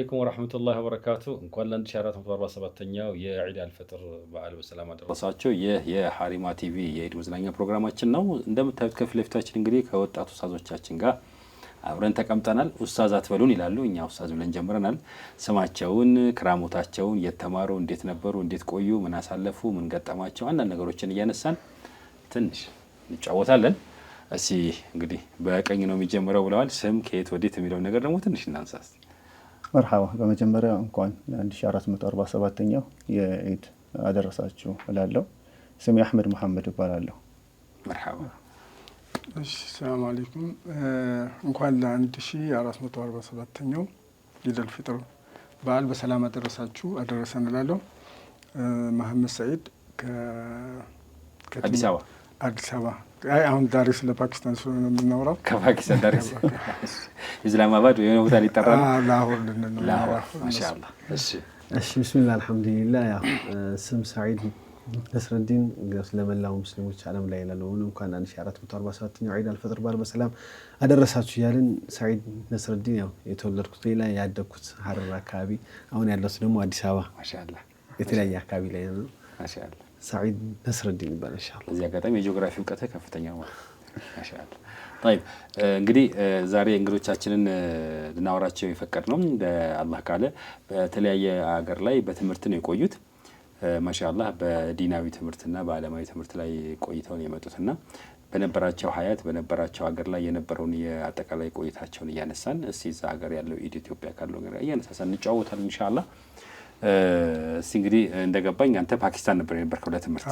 عليكم ورحمة الله وبركاته እንኳን ለ1447ኛው የዒድ አልፈጥር በዓል በሰላም አደረሳችሁ። ይህ የሐሪማ ቲቪ የዒድ መዝናኛ ፕሮግራማችን ነው። እንደምታዩት ከፊት ለፊታችን እንግዲህ ከወጣቱ ኡስታዞቻችን ጋር አብረን ተቀምጠናል። ኡስታዝ አትበሉን ይላሉ፣ እኛ ኡስታዝ ብለን ጀምረናል። ስማቸውን፣ ክራሞታቸውን፣ የተማሩ እንዴት ነበሩ፣ እንዴት ቆዩ፣ ምን አሳለፉ፣ ምን ገጠማቸው፣ አንዳንድ ነገሮችን እያነሳን ትንሽ እንጫወታለን። እሺ እንግዲህ በቀኝ ነው የሚጀምረው ብለዋል። ስም ከየት ወዴት የሚለው ነገር ደግሞ ትንሽ እናንሳስ። مرحبا በመጀመሪያ እንኳን ለ1447ኛው የዒድ አደረሳችሁ እላለሁ። ስሜ አህመድ መሐመድ እባላለሁ። مرحبا እሺ ሰላም አለይኩም። እንኳን ለ1447ኛው ዒድ አልፈጥር በዓል በሰላም አደረሰን እላለሁ። መሐመድ ሰዒድ አዲስ አበባ አሁን ዳሬ ስለ ፓኪስታን ስለሆነ የምናወራው ከፓኪስታን ዳሬ ኢስላማባድ የሆነ ቦታ ሊጠራ ነው። ላሆር ማሻአላህ። እሺ ቢስሚላህ አልሐምዱሊላህ። ያው ስም ሰዒድ ነስረዲን ለመላው ሙስሊሞች ዓለም ላይ ያለው እንኳን 1447ኛው ዒድ አልፈጥር በዓል በሰላም አደረሳችሁ እያልን ሰዒድ ነስረዲን ያው የተወለድኩት ሌላ ያደግኩት ሀረር አካባቢ፣ አሁን ያለሁት ደግሞ አዲስ አበባ ማሻአላህ የተለያየ አካባቢ ላይ ነው። ማሻአላህ ሰዒድ ነስረዲን ይባላል። ኢንሻአላህ እዚህ አጋጣሚ የጂኦግራፊ እውቀት ከፍተኛ ነው። ማሻአላህ። طيب እንግዲህ ዛሬ እንግዶቻችንን ልናወራቸው የፈቀድነው በአላህ ካለ በተለያየ ሀገር ላይ በትምህርት ነው የቆዩት። ማሻአላህ በዲናዊ ትምህርትና በዓለማዊ ትምህርት ላይ ቆይተው ነው የመጡትና በነበራቸው ሀያት በነበራቸው ሀገር ላይ የነበረውን የአጠቃላይ ቆይታቸውን እያነሳን እስቲ እዛ ሀገር ያለው ኢትዮጵያ ካለው ነገር እያነሳን እንጫወታለን ኢንሻአላህ። እስቲ እንግዲህ እንደገባኝ አንተ ፓኪስታን ነበር የነበርከው ለትምህርት።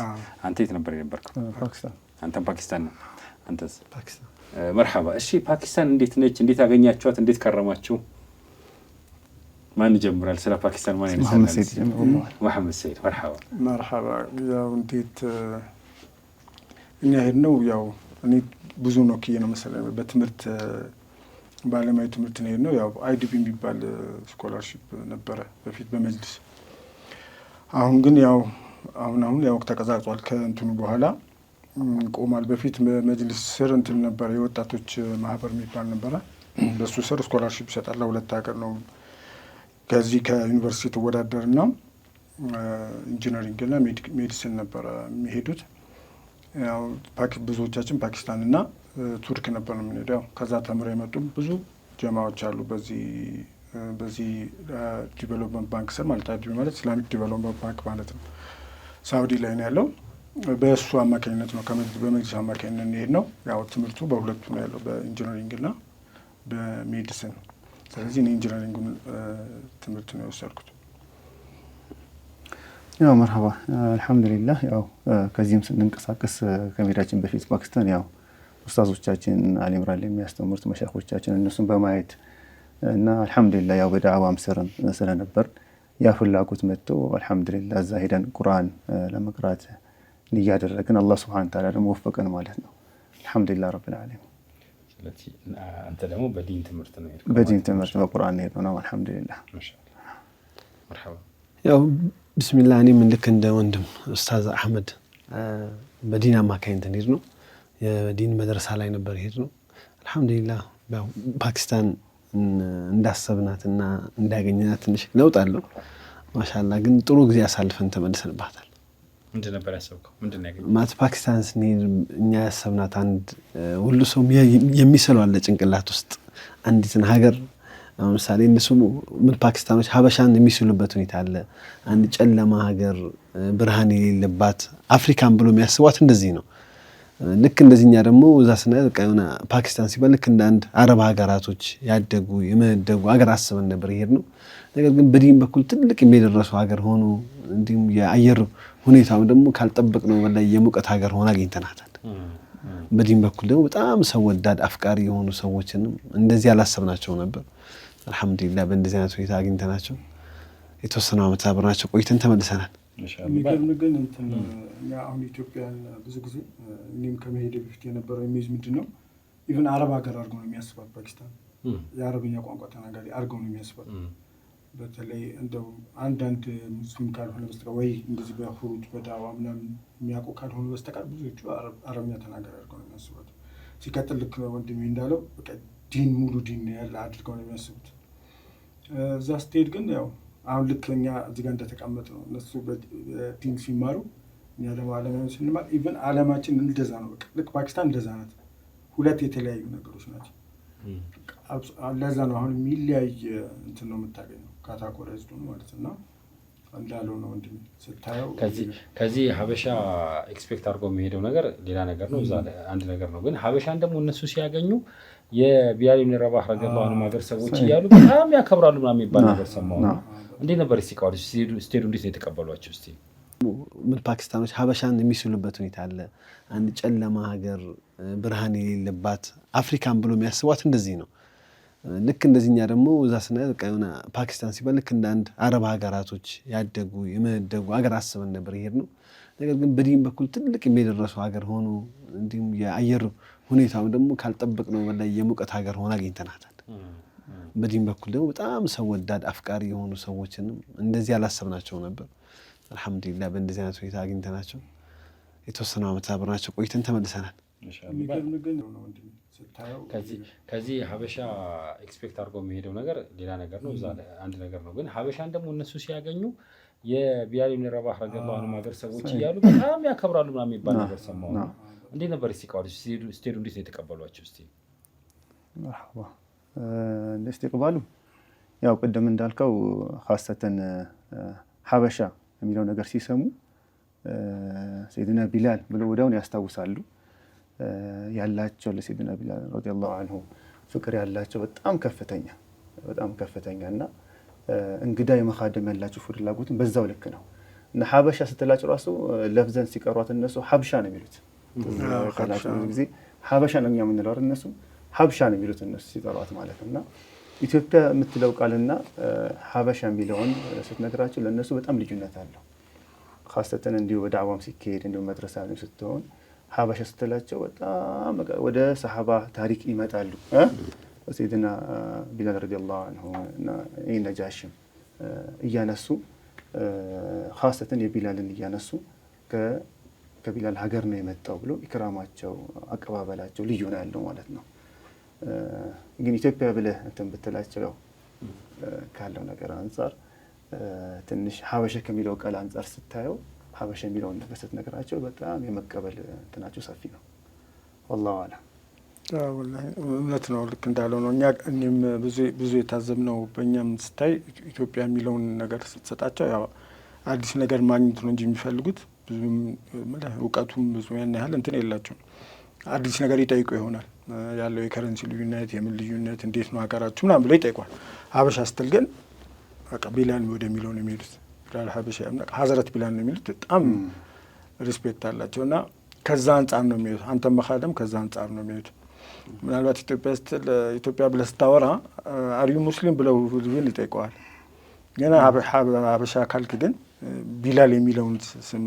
አንተ የት ነበር የነበርከው? ፓኪስታን። አንተም ፓኪስታን ነው። አንተስ? ፓኪስታን። መርሐባ። እሺ ፓኪስታን እንዴት ነች? እንዴት አገኛችኋት? እንዴት ከረማችሁ? ማን ይጀምራል? ስለ ፓኪስታን ማን ይነሳል? መሐመድ ሰዒድ። መርሐባ። ያው እንዴት እኛ ሄድነው ያው እኔ ብዙ ነው ከየ ነው መሰለኝ በትምህርት ባለማዊ ትምህርት ነው ሄድነው። ያው አይዲቢ የሚባል ስኮላርሺፕ ነበረ በፊት በመጅልስ። አሁን ግን ያው አሁን ያው ተቀዛቅዟል ከእንትኑ በኋላ ቆማል። በፊት መጅልስ ስር እንትን ነበር የወጣቶች ማህበር የሚባል ነበረ። በሱ ስር ስኮላርሺፕ ይሰጣል ለሁለት ሀገር ነው። ከዚህ ከዩኒቨርሲቲ ተወዳደርና ኢንጂነሪንግ እና ሜዲሲን ነበረ የሚሄዱት። ያው ብዙዎቻችን ፓኪስታን እና ቱርክ ነበር ነው የምንሄደው። ከዛ ተምረው የመጡ ብዙ ጀማዎች አሉ በዚህ ዲቨሎፕመንት ባንክ ስር ማለት አይዲቢ ማለት ኢስላሚክ ዲቨሎፕመንት ባንክ ማለት ነው። ሳውዲ ላይ ነው ያለው። በእሱ አማካኝነት ነው በመጅሊስ አማካኝነት ነው ነው። ያው ትምህርቱ በሁለቱ ነው ያለው በኢንጂነሪንግ እና በሜዲሲን። ስለዚህ እኔ ኢንጂነሪንጉን ትምህርት ነው የወሰድኩት። ያው መርሐባ አልሐምዱሊላህ። ያው ከዚህም ስንንቀሳቀስ ከመሄዳችን በፊት ፓኪስታን ያው ኡስታዞቻችን አሊምራል የሚያስተምሩት መሻይኾቻችን እነሱን በማየት እና አልሐምዱሊላህ ያው በዳዕዋም ስርም ስለነበር ያ ፍላጎት መጥቶ አልሐምዱሊላህ እዛ ሄደን ቁርአን ለመቅራት እያደረግን አላህ ሱብሓነሁ ወተዓላ ደግሞ ወፈቀን ማለት ነው። አልሐምዱሊላህ ረብል ዓለሚን። ስለዚህ አንተ ደግሞ በዲን ትምህርት ነው የሄድከው? በዲን ትምህርት በቁርአን ነው የሄድነው። አልሐምዱሊላህ። ማሻአላህ። መርሐባ። ያው ቢስሚላህ እኔም ልክ እንደ ወንድም ኡስታዝ አህመድ በዲን አማካኝነት እንሄድ ነው የዲን መድረሳ ላይ ነበር ሄድ ነው። አልሐምዱሊላህ ያው ፓኪስታን እንዳሰብናትና እንዳገኘናት ትንሽ ለውጥ አለው። ማሻአላህ ግን ጥሩ ጊዜ አሳልፈን ተመልሰንባታል። ምንድን ነበር ያሰብከው? ምንድን ነው ያገኘው? ማለት ፓኪስታን ስንሄድ እኛ ያሰብናት አንድ ሁሉ ሰው የሚሰለው አለ ጭንቅላት ውስጥ አንዲትን ሀገር ለምሳሌ እነሱ ፓኪስታኖች ሀበሻን የሚስሉበት ሁኔታ አለ። አንድ ጨለማ ሀገር ብርሃን የሌለባት አፍሪካን ብሎ የሚያስቧት እንደዚህ ነው። ልክ እንደዚህኛ ደግሞ እዛ ስናይ በቃ የሆነ ፓኪስታን ሲባል ልክ እንደ አንድ አረብ ሀገራቶች ያደጉ የመደጉ ሀገር አስበን ነበር ይሄድ ነው። ነገር ግን በዲን በኩል ትልቅ የሚደረሱ ሀገር ሆኖ እንዲሁም የአየር ሁኔታው ደግሞ ካልጠበቅነው በላይ የሙቀት ሀገር ሆና አግኝተናታል። በዲን በኩል ደግሞ በጣም ሰው ወዳድ አፍቃሪ የሆኑ ሰዎችንም እንደዚህ አላሰብናቸው ነበር። አልሐምዱሊላህ በእንደዚህ አይነት ሁኔታ አግኝተናቸው የተወሰኑ ዓመት አብረናቸው ቆይተን ተመልሰናል። የሚገርም ግን እንትን እኛ አሁን ኢትዮጵያን ብዙ ጊዜ እኔም ከመሄድ በፊት የነበረው ኢሜጅ ምንድን ነው ኢቭን አረብ ሀገር አድርገው ነው የሚያስባት ፓኪስታን። የአረብኛ ቋንቋ ተናጋሪ አድርገው ነው የሚያስባት። በተለይ እንደው አንዳንድ ሙስሊም ካልሆነ በስተቀር ወይ እንደዚህ በኹሩጅ በዳዋ ምናምን የሚያውቁ ካልሆነ በስተቀር ብዙዎቹ አረብኛ ተናጋሪ አድርገው ነው የሚያስባት። ሲቀጥል ልክ ወንድሜ እንዳለው በቃ ዲን ሙሉ ዲን ያለ አድርገው ነው የሚያስቡት። እዛ ስትሄድ ግን ያው አሁን ልክ እኛ እዚህ ጋር እንደተቀመጥ ነው እነሱ በዲን ሲማሩ እኛ ደግሞ ዓለማዊ ስንማር ኢቨን ዓለማችን እንደዛ ነው። በቃ ልክ ፓኪስታን እንደዛ ናት። ሁለት የተለያዩ ነገሮች ናቸው። ለዛ ነው አሁን የሚለያይ እንትን ነው የምታገኘው ካታጎራይዝድ ማለት እና እንዳለው ነው እንዴ ስታየው ከዚህ ሀበሻ ኤክስፔክት አድርጎ የሚሄደው ነገር ሌላ ነገር ነው። እዛ አንድ ነገር ነው። ግን ሀበሻን ደግሞ እነሱ ሲያገኙ የቢላል ኢብኑ ረባህ ረዲየላሁ ዐንሁ ሀገር ሰዎች እያሉ በጣም ያከብራሉ ምናምን የሚባል ነገር ሰማሁ። እንዴት ነበር ሲቃወሉ ስትሄዱ እንዴት ነው የተቀበሏቸው? እስቲ ምን ፓኪስታኖች ሀበሻን የሚስሉበት ሁኔታ አለ። አንድ ጨለማ ሀገር ብርሃን የሌለባት አፍሪካን ብሎ የሚያስቧት እንደዚህ ነው። ልክ እንደዚህኛ ደግሞ እዛ ስናይ በቃ የሆነ ፓኪስታን ሲባል ልክ እንደ አንድ አረብ ሀገራቶች ያደጉ የመደጉ ሀገር አስበን ነበር ይሄድ ነው። ነገር ግን በዲን በኩል ትልቅ የሚደረሱ ሀገር ሆኖ እንዲሁም የአየር ሁኔታው ደግሞ ካልጠበቅነው በላይ የሙቀት ሀገር ሆና አግኝተናታል። በዲን በኩል ደግሞ በጣም ሰው ወዳድ አፍቃሪ የሆኑ ሰዎችንም እንደዚህ አላሰብናቸው ነበር። አልሐምዱሊላህ በእንደዚህ አይነት ሁኔታ አግኝተናቸው የተወሰነ ዓመት አብረናቸው ቆይተን ተመልሰናል። ከዚህ ሀበሻ ኤክስፔክት አድርጎ የሚሄደው ነገር ሌላ ነገር ነው። እዛ አንድ ነገር ነው። ግን ሀበሻን ደግሞ እነሱ ሲያገኙ የቢላል ኢብኑ ረባህ ረዲየላሁ ዐንሁ ሀገር ሰዎች እያሉ በጣም ያከብራሉ ምናምን የሚባል ነገር ሰማሁ። እንዴት ነበር ሲቃወሉ ስትሄዱ እንዴት ነው የተቀበሏቸው? እስቲ መርሐባ ኢስቲቅባሉ ያው ቅድም እንዳልከው ኻሰተን ሀበሻ የሚለው ነገር ሲሰሙ ሰይድና ቢላል ብለው ወዲያውኑ ያስታውሳሉ። ያላቸው ለሰይድና ቢላል ረዲየላሁ ዐንሁ ፍቅር ያላቸው በጣም ከፍተኛ እና እንግዳ የመኻደም ያላቸው ፍላጎትን በዛው ልክ ነው። እና ሀበሻ ስትላቸው ራሱ ለፍዘን ሲቀሯት እነሱ ሀብሻ ነው የሚሉት። ካላቸው ጊዜ ሀበሻ ነው እኛ የምንለው አይደል? እነሱ ሀብሻ ነው የሚሉት እነሱ ሲጠሯት ማለት ነው። እና ኢትዮጵያ የምትለው ቃልና ሀበሻ የሚለውን ስትነግራቸው ለእነሱ በጣም ልዩነት አለው። ኻሰተን እንዲሁ በዳዕዋም ሲካሄድ እንዲሁ መድረሳ ስትሆን ሀበሻ ስትላቸው በጣም ወደ ሰሓባ ታሪክ ይመጣሉ። ሰይድና ቢላል ረዲየላሁ ዐንሁ እና ነጃሽም እያነሱ ኻሰተን የቢላልን እያነሱ ከቢላል ሀገር ነው የመጣው ብሎ ኢክራማቸው አቀባበላቸው ልዩ ነው ያለው ማለት ነው። ግን ኢትዮጵያ ብለህ እንትን ብትላቸው ያው ካለው ነገር አንጻር ትንሽ ሀበሻ ከሚለው ቃል አንጻር ስታየው ሀበሻ የሚለውን ነገር ስትነግራቸው በጣም የመቀበል እንትናቸው ሰፊ ነው። ወላሂ አዕለም። ወላሂ እውነት ነው። ልክ እንዳለው ነው። እኔም ብዙ የታዘብነው በእኛም ስታይ ኢትዮጵያ የሚለውን ነገር ስትሰጣቸው ያው አዲስ ነገር ማግኘት ነው እንጂ የሚፈልጉት ብዙም እውቀቱም ብዙ ያን ያህል እንትን የላቸውም። አዲስ ነገር ይጠይቁ ይሆናል ያለው የከረንሲ ልዩነት የምን ልዩነት እንዴት ነው ሀገራችሁ ምናምን ብለው ይጠይቋል። ሀበሻ ስትል ግን በቃ ቢላል ወደሚለው ነው የሚሄዱት። ቢላል ሀበሻ ሀዘረት ቢላል ነው የሚሉት። በጣም ሪስፔክት አላቸው እና ከዛ አንጻር ነው የሚሄዱት። አንተም መካደም ከዛ አንጻር ነው የሚሄዱት። ምናልባት ኢትዮጵያ ስትል ኢትዮጵያ ብለህ ስታወራ አርዩ ሙስሊም ብለው ግን ይጠይቀዋል። ገና ሀበሻ ካልክ ግን ቢላል የሚለውን ስም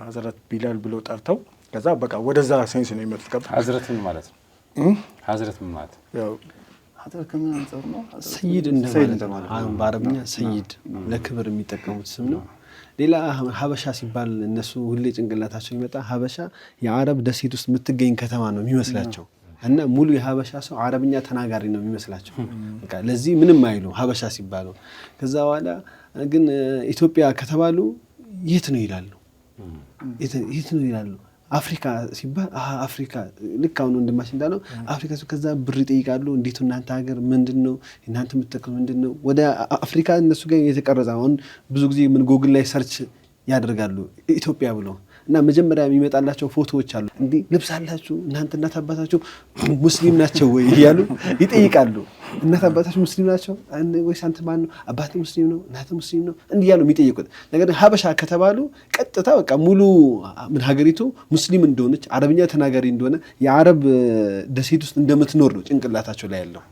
ሀዘረት ቢላል ብለው ጠርተው ከዛ በቃ ወደዛ ሴንስ ነው የሚመጡት። ሀዘረት ምን ማለት ነው? ሀዘረት ምን ማለት ያው ሀዘረት ከምን አንጻር ነው? ሰይድ እንደማለት ነው። አሁን በአረብኛ ሰይድ ለክብር የሚጠቀሙት ስም ነው። ሌላ ሀበሻ ሲባል እነሱ ሁሌ ጭንቅላታቸው ይመጣ ሀበሻ የአረብ ደሴት ውስጥ የምትገኝ ከተማ ነው የሚመስላቸው እና ሙሉ የሀበሻ ሰው አረብኛ ተናጋሪ ነው የሚመስላቸው። በቃ ለዚህ ምንም አይሉ ሀበሻ ሲባሉ። ከዛ በኋላ ግን ኢትዮጵያ ከተባሉ የት ነው ይላሉ። የት ነው ይላሉ። አፍሪካ ሲባል አፍሪካ ልክ አሁን ወንድማችን እንዳለው አፍሪካ። ከዛ ብር ይጠይቃሉ። እንዴት እናንተ ሀገር ምንድነው እናንተ የምትጠቀሙ ምንድነው? ወደ አፍሪካ እነሱ ጋር የተቀረጸ አሁን ብዙ ጊዜ ምን ጎግል ላይ ሰርች ያደርጋሉ ኢትዮጵያ ብሎ እና መጀመሪያ የሚመጣላቸው ፎቶዎች አሉ። እንዴ ልብስ አላችሁ እናንተ እናት አባታችሁ ሙስሊም ናቸው ወይ እያሉ ይጠይቃሉ። እናት አባታችሁ ሙስሊም ናቸው ወይስ አንተ ማን ነው? አባቴ ሙስሊም ነው እናንተ ሙስሊም ነው እንዲህ እያሉ የሚጠይቁት ነገር ግን ሀበሻ ከተባሉ ቀጥታ በቃ ሙሉ ምን ሀገሪቱ ሙስሊም እንደሆነች አረብኛ ተናጋሪ እንደሆነ የአረብ ደሴት ውስጥ እንደምትኖር ነው ጭንቅላታቸው ላይ ያለው።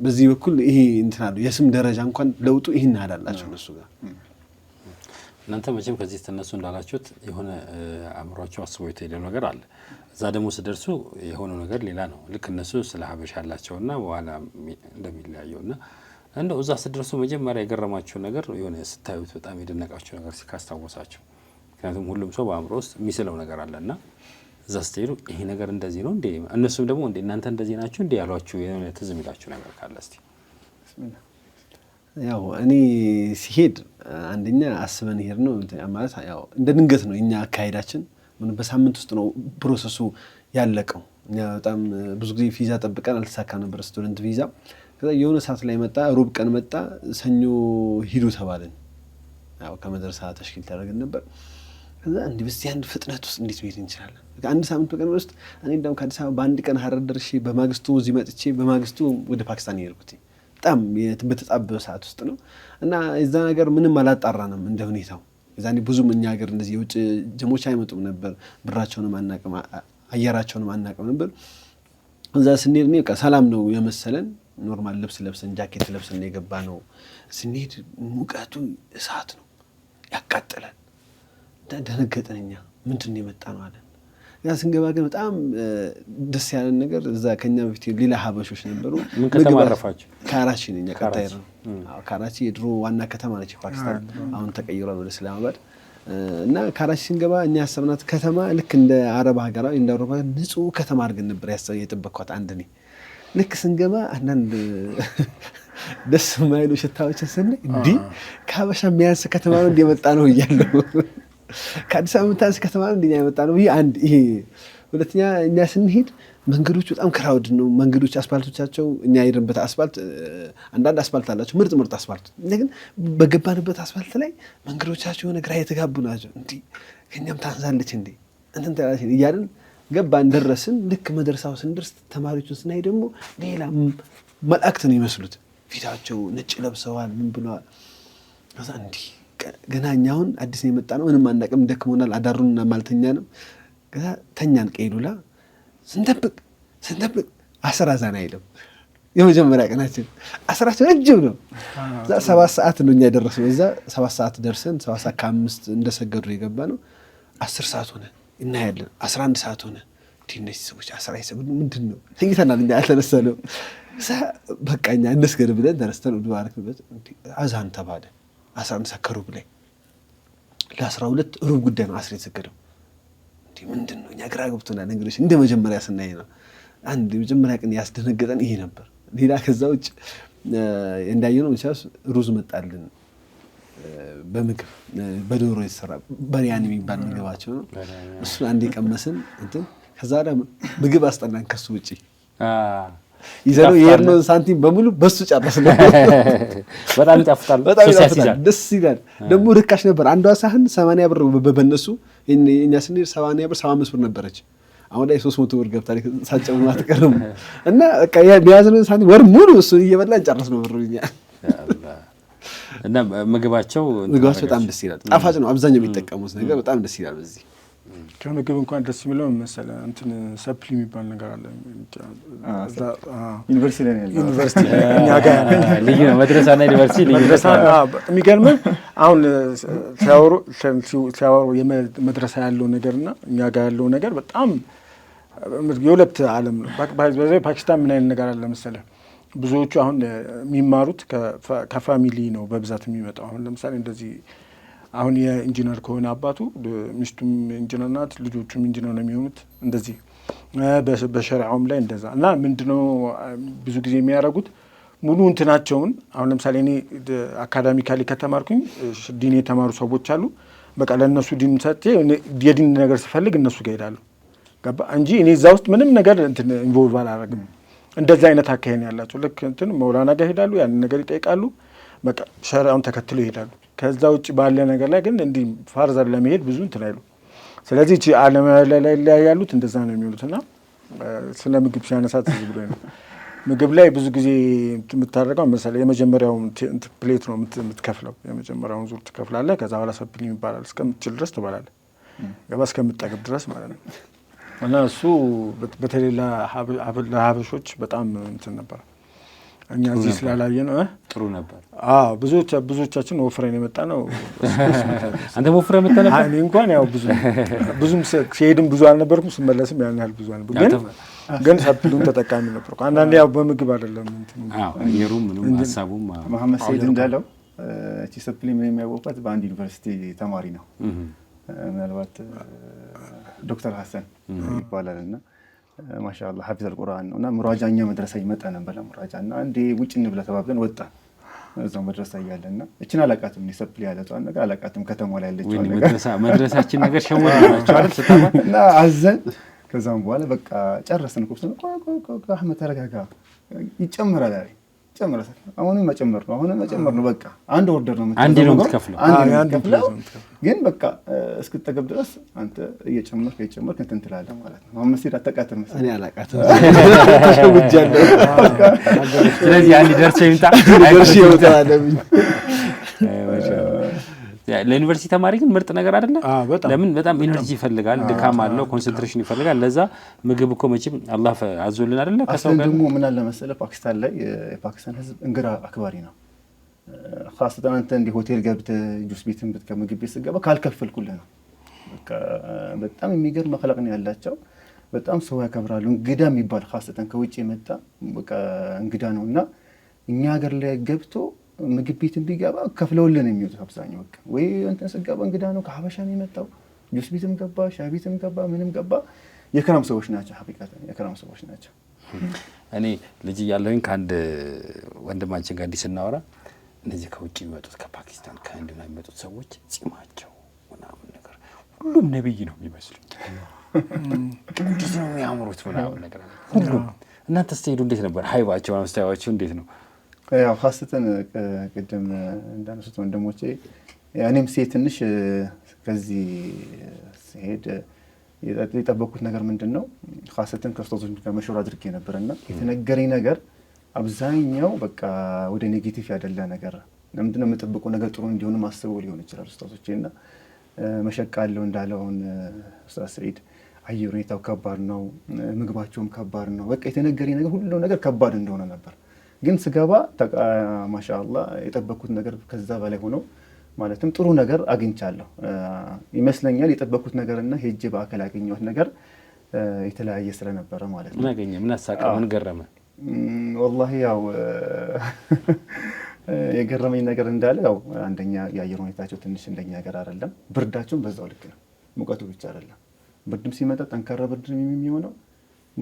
በዚህ በኩል ይሄ እንትን አለው የስም ደረጃ እንኳን ለውጡ ይሄን አላላቸው እነሱ ጋር። እናንተ መቼም ከዚህ ተነሱ እንዳላችሁት የሆነ አእምሯቸው አስቦ የተሄደው ነገር አለ። እዛ ደግሞ ስደርሱ የሆነው ነገር ሌላ ነው። ልክ እነሱ ስለ ሀበሻ ያላቸውና በኋላ እንደሚለያየውና እንደው እዛ ስደርሱ መጀመሪያ የገረማቸው ነገር የሆነ ስታዩት በጣም የደነቃቸው ነገር ሲካስታወሳቸው፣ ምክንያቱም ሁሉም ሰው በአእምሮ ውስጥ የሚስለው ነገር አለና እዛ ስትሄዱ ይሄ ነገር እንደዚህ ነው እንዴ? እነሱም ደግሞ እንዴ እናንተ እንደዚህ ናችሁ እንዴ ያሏችሁ የሆነ ትዝ የሚላችሁ ነገር ካለ እስቲ። ያው እኔ ሲሄድ አንደኛ አስበን ሄድ ነው ማለት ያው እንደ ድንገት ነው እኛ አካሄዳችን ምን በሳምንት ውስጥ ነው ፕሮሰሱ ያለቀው። እኛ በጣም ብዙ ጊዜ ቪዛ ጠብቀን አልተሳካ ነበር ስቱደንት ቪዛ። ከዛ የሆነ ሰዓት ላይ መጣ፣ ሩብ ቀን መጣ፣ ሰኞ ሂዱ ተባልን። ያው ከመድረሳ ተሽኪል ተደረገን ነበር። ከዛ እንዲህ በዚህ አንድ ፍጥነት ውስጥ እንዴት መሄድ እንችላለን? አንድ ሳምንት በቀን ውስጥ እኔ እንደውም ከአዲስ አበባ በአንድ ቀን ሀረር ደርሼ በማግስቱ እዚህ መጥቼ በማግስቱ ወደ ፓኪስታን የሄድኩት በጣም በተጣበበ ሰዓት ውስጥ ነው። እና እዛ ነገር ምንም አላጣራንም እንደ ሁኔታው። የዛኔ ብዙም እኛ ሀገር እንደዚህ የውጭ ጀሞች አይመጡም ነበር። ብራቸውንም አናቅም፣ አየራቸውንም አናቅም ነበር። እዛ ስንሄድ እኔ በቃ ሰላም ነው የመሰለን። ኖርማል ልብስ ለብሰን ጃኬት ለብሰን የገባ ነው። ስንሄድ ሙቀቱ እሳት ነው ያቃጥላል። ደነገጥን እኛ ምንድን ነው የመጣ ነው አለን። ያ ስንገባ ግን በጣም ደስ ያለን ነገር እዛ ከኛ በፊት ሌላ ሀበሾች ነበሩ። ምን ከተማ አረፋችሁ? ካራቺ ነኝ ቀጣይ ነው። ካራቺ የድሮ ዋና ከተማ ነች ፓኪስታን፣ አሁን ተቀይሯል ወደ እስላማባድ። እና ካራቺ ስንገባ እኛ ያሰብናት ከተማ ልክ እንደ አረብ ሀገራዊ እንደ አውሮፓ ንጹህ ከተማ አድርገን ነበር የጠበቅኳት። አንድ እኔ ልክ ስንገባ አንዳንድ ደስ የማይሉ ሽታዎችን ስናይ እንዲህ ከሀበሻ የሚያንስ ከተማ ነው እንደመጣ ነው እያለሁ ከአዲስ አበባ የምታንስ ከተማ ነው እንደኛ የመጣ ነው አንድ ይሄ። ሁለተኛ እኛ ስንሄድ መንገዶች በጣም ክራውድ ነው። መንገዶች አስፋልቶቻቸው እኛ ሄድንበት አስፋልት አንዳንድ አስፋልት አላቸው ምርጥ አስፋልት። ግን በገባንበት አስፋልት ላይ መንገዶቻቸው የሆነ ግራ የተጋቡ ናቸው። እንዲህ ከኛም ታንሳለች እንዴ እንትን ተላሽ እያልን ገባን፣ ደረስን። ልክ መድረሳው ስንደርስ ተማሪዎችን ስናይ ደግሞ ሌላ መላእክት ነው ይመስሉት። ፊታቸው ነጭ ለብሰዋል፣ ምን ብለዋል። ከዛ እንዲህ ገና እኛውን አዲስ ነው የመጣ ነው ምንም አናውቅም፣ ደክሞናል፣ አዳሩንና ማልተኛንም። ከዛ ተኛን። ቀይሉላ ስንጠብቅ 10 አዛን አይልም። የመጀመሪያ ቀናችን 10 ረጅም ነው። እዛ 7 ሰዓት ነው እኛ የደረስነው። እዛ 7 ሰዓት ደርሰን 7 ሰዓት ከ5 እንደሰገዱ የገባ ነው። 10 ሰዓት ሆነ እናያለን። 11 ሰዓት ሆነ። እነዚህ ሰዎች 10 አይሰግዱ ምንድን ነው? ተኝተናል እኛ አልተነሳነው። እዛ በቃ እኛ እንስገድ ብለን ተነስተን ወደ ባረክበት አዛን ተባለ። 11 ሰዓት ከሩብ ላይ ለ12 ሩብ ጉዳይ ነው 10 የተሰገደው። እንዴ ምንድን ነው? እኛ ግራ ገብቶናል። እንግዲህ እንደ መጀመሪያ ስናይ ነው አንድ የመጀመሪያ ቀን ያስደነገጠን ይሄ ነበር። ሌላ ከዛ ውጭ እንዳየነው ብቻስ ሩዝ መጣልን በምግብ በዶሮ የተሰራ በሪያን የሚባል ምግባቸው ነው። እሱን አንዴ ቀመስን እንትን ከዛ ደግሞ ምግብ አስጠናን። ከሱ ውጪ ይዘነው የሄድነውን ሳንቲም በሙሉ በሱ ጨረስን። በጣም ይጣፍጣል፣ ደስ ይላል። ደግሞ ርካሽ ነበር። አንዷ ሳህን 80 ብር በነሱ እኛ ስንሄድ 80 ብር 75 ብር ነበረች። አሁን ላይ 300 ብር ገብታለች። ሳጨሙ አትቀርም። እና በቃ የያዝነውን ሳንቲም ወር ሙሉ እሱን እየበላን ጨረስነው ብሩኛ። እና ምግባቸው በጣም ደስ ይላል። ጣፋጭ ነው። አብዛኛው የሚጠቀሙት ነገር በጣም ደስ ይላል። በዚህ ከምግብ እንኳን ደስ የሚለው መሰለህ እንትን ሰፕሊ የሚባል ነገር አለ። ዩኒቨርሲቲ ላይ ያለው ዩኒቨርሲቲ እኛ ጋር ልዩ ነው። መድረሳና ዩኒቨርሲቲ ልዩ ነው። የሚገርምህ አሁን ሲያወሩ የመድረሳ ያለው ነገርና እኛ ጋር ያለው ነገር በጣም የሁለት ዓለም ነው። ፓኪስታን ምን አይነት ነገር አለ መሰለህ? ብዙዎቹ አሁን የሚማሩት ከፋሚሊ ነው በብዛት የሚመጣው። አሁን ለምሳሌ እንደዚህ አሁን የኢንጂነር ከሆነ አባቱ ሚስቱም ኢንጂነር ናት፣ ልጆቹም ኢንጂነር ነው የሚሆኑት። እንደዚህ በሸሪዓውም ላይ እንደዛ እና ምንድነው ብዙ ጊዜ የሚያደርጉት ሙሉ እንትናቸውን አሁን ለምሳሌ እኔ አካዳሚካሊ ከተማርኩኝ ዲን የተማሩ ሰዎች አሉ። በቃ ለእነሱ ዲን ሰጥቼ የዲን ነገር ስፈልግ እነሱ ጋር እሄዳለሁ። ገባ እንጂ እኔ እዛ ውስጥ ምንም ነገር እንትን ኢንቮልቭ አላደርግም። እንደዛ አይነት አካሄድ ያላቸው ልክ እንትን መውላና ጋር ይሄዳሉ፣ ያንን ነገር ይጠይቃሉ፣ በቃ ሸሪዓውን ተከትለው ይሄዳሉ። ከዛ ውጭ ባለ ነገር ላይ ግን እንዲህ ፋርዘር ለመሄድ ብዙ እንትን አይሉ። ስለዚህ እቺ ዓለም ላይ ያሉት እንደዛ ነው የሚሉትና ስለ ምግብ ሲያነሳት ብዙ ብሎ ነው። ምግብ ላይ ብዙ ጊዜ የምታደርገው መሰለህ የመጀመሪያውን ፕሌት ነው የምትከፍለው። የመጀመሪያውን ዙር ትከፍላለህ። ከዛ በኋላ ሰፕሊ ይባላል። እስከምትችል ድረስ ትበላለህ። ገባ እስከምትጠግብ ድረስ ማለት ነው። እና እሱ በተለይ ለሀበሾች በጣም እንትን ነበር። እኛ እዚህ ስላላየ ነው ጥሩ ነበር። ብዙዎቻችን ወፍረን የመጣ ነው። አንተ ወፍረህ መጣ ነበር? እኔ እንኳን ያው ብዙም ሲሄድም ብዙ አልነበርኩም፣ ስመለስም ያን ያህል ብዙ አልነበርኩም። ግን ሰፕሉን ተጠቃሚ ነበርኩ። አንዳንዴ ያው በምግብ አይደለም እንትን አየሩም ምንም ሀሳቡም መሐመድ ሰይድ እንዳለው እቺ ሰፕሊ ምን የሚያወቃት በአንድ ዩኒቨርሲቲ ተማሪ ነው። ምናልባት ዶክተር ሀሰን ይባላልና ማሻአላህ ሐፊዝ አልቁርአን ነውና ሙራጃኛ መድረሳ ይመጣ ነበር ለሙራጃ እና አንዴ ውጭ እንብላ ተባብለን ወጣን። እዛው መድረሳ እያለና እችን አላቃትም ነው ሰፕሊ ያለቷን ነገር አላቃትም ከተማው ላይ ያለችው ነገር መድረሳችን ነገር ሸወደናቸው አይደል ስታማ እና አዘን ከዛም በኋላ በቃ ጨረስን እኮ አህመድ ተረጋጋ ይጨምራል አይደል ጨምራል አሁንም መጨመር ነው በቃ አንድ ኦርደር ነው አንዴ ነው የምትከፍለው ግን በቃ እስክትጠገብ ድረስ አንተ እየጨመርክ እንትን ትላለህ ማለት ነው አሁን መስጊድ አጠቃተም እኔ አላቃተም ተሸውጃለሁ ስለዚህ አንዴ ደርሶ ይወጣልኝ ለዩኒቨርሲቲ ተማሪ ግን ምርጥ ነገር አይደለ ለምን በጣም ኢነርጂ ይፈልጋል ድካም አለው ኮንሰንትሬሽን ይፈልጋል ለዛ ምግብ እኮ መቼም አላህ አዞልን አይደለ ከሰው ጋር ደግሞ ምን አለ መሰለ ፓኪስታን ላይ የፓኪስታን ህዝብ እንግዳ አክባሪ ነው خاصة አንተ እንደ ሆቴል ገብተህ ጁስ ቤትን ምግብ ቤት ስትገባ ካልከፈልኩልህ ነው በቃ በጣም የሚገርም አخلاق ነው ያላቸው በጣም ሰው ያከብራሉ እንግዳ የሚባል خاصة ከውጪ የመጣ በቃ እንግዳ ነውና እኛ ሀገር ላይ ገብቶ ምግብ ቤትን ቢገባ ከፍለውልን የሚወጡት አብዛኛው በቃ ወይ እንትን ስገባ እንግዳ ነው ከሀበሻ ነው የመጣው ጁስ ቤትም ገባ ሻይ ቤትም ገባ ምንም ገባ የክራም ሰዎች ናቸው ሐቂቃተን የክራም ሰዎች ናቸው እኔ ልጅ ያለኝ ከአንድ ወንድማችን ጋር እንዲስናወራ እነዚህ ከውጪ የሚመጡት ከፓኪስታን ከህንድ ነው የሚመጡት ሰዎች ጺማቸው ምናምን ነገር ሁሉም ነብይ ነው የሚመስሉት እንዴት ነው የሚያምሩት ምናምን ነገር ሁሉም እናንተ ስትሄዱ እንዴት ነበር ሃይባቸው አስተያየታቸው እንዴት ነው ያው خاصة ቅድም እንዳነሱት ወንድሞቼ ያኔም ሴት ትንሽ ከዚህ ሲሄድ የጠበቁት ነገር ምንድነው خاصة ከስተቶች ከመሽራ አድርጌ ነበርና የተነገረኝ ነገር አብዛኛው በቃ ወደ ኔጌቲቭ ያደላ ነገር ለምንድነው የምጠብቀው ነገር ጥሩ እንዲሆን ማስበው ሊሆን ይችላል ኡስታዞቼና መሸቃለው እንዳለውን ኡስታዝ ሰዒድ አየር ሁኔታው ከባድ ነው ምግባቸውም ከባድ ነው በቃ የተነገረኝ ነገር ሁሉ ነገር ከባድ እንደሆነ ነበር ግን ስገባ ማሻአላህ የጠበቁት ነገር ከዛ በላይ ሆኖ ማለትም ጥሩ ነገር አግኝቻለሁ ይመስለኛል የጠበቁት ነገርና ሄጄ በአካል ያገኘሁት ነገር የተለያየ ስለነበረ ማለት ነው ምን አገኘ ምን አሳቀ ምን ገረመ والله ያው የገረመኝ ነገር እንዳለ ያው አንደኛ የአየር ሁኔታቸው ትንሽ እንደኛ ሀገር አይደለም ብርዳቸውም በዛው ልክ ነው ሙቀቱ ብቻ አይደለም ብርድም ሲመጣ ጠንካራ ብርድ ነው የሚሆነው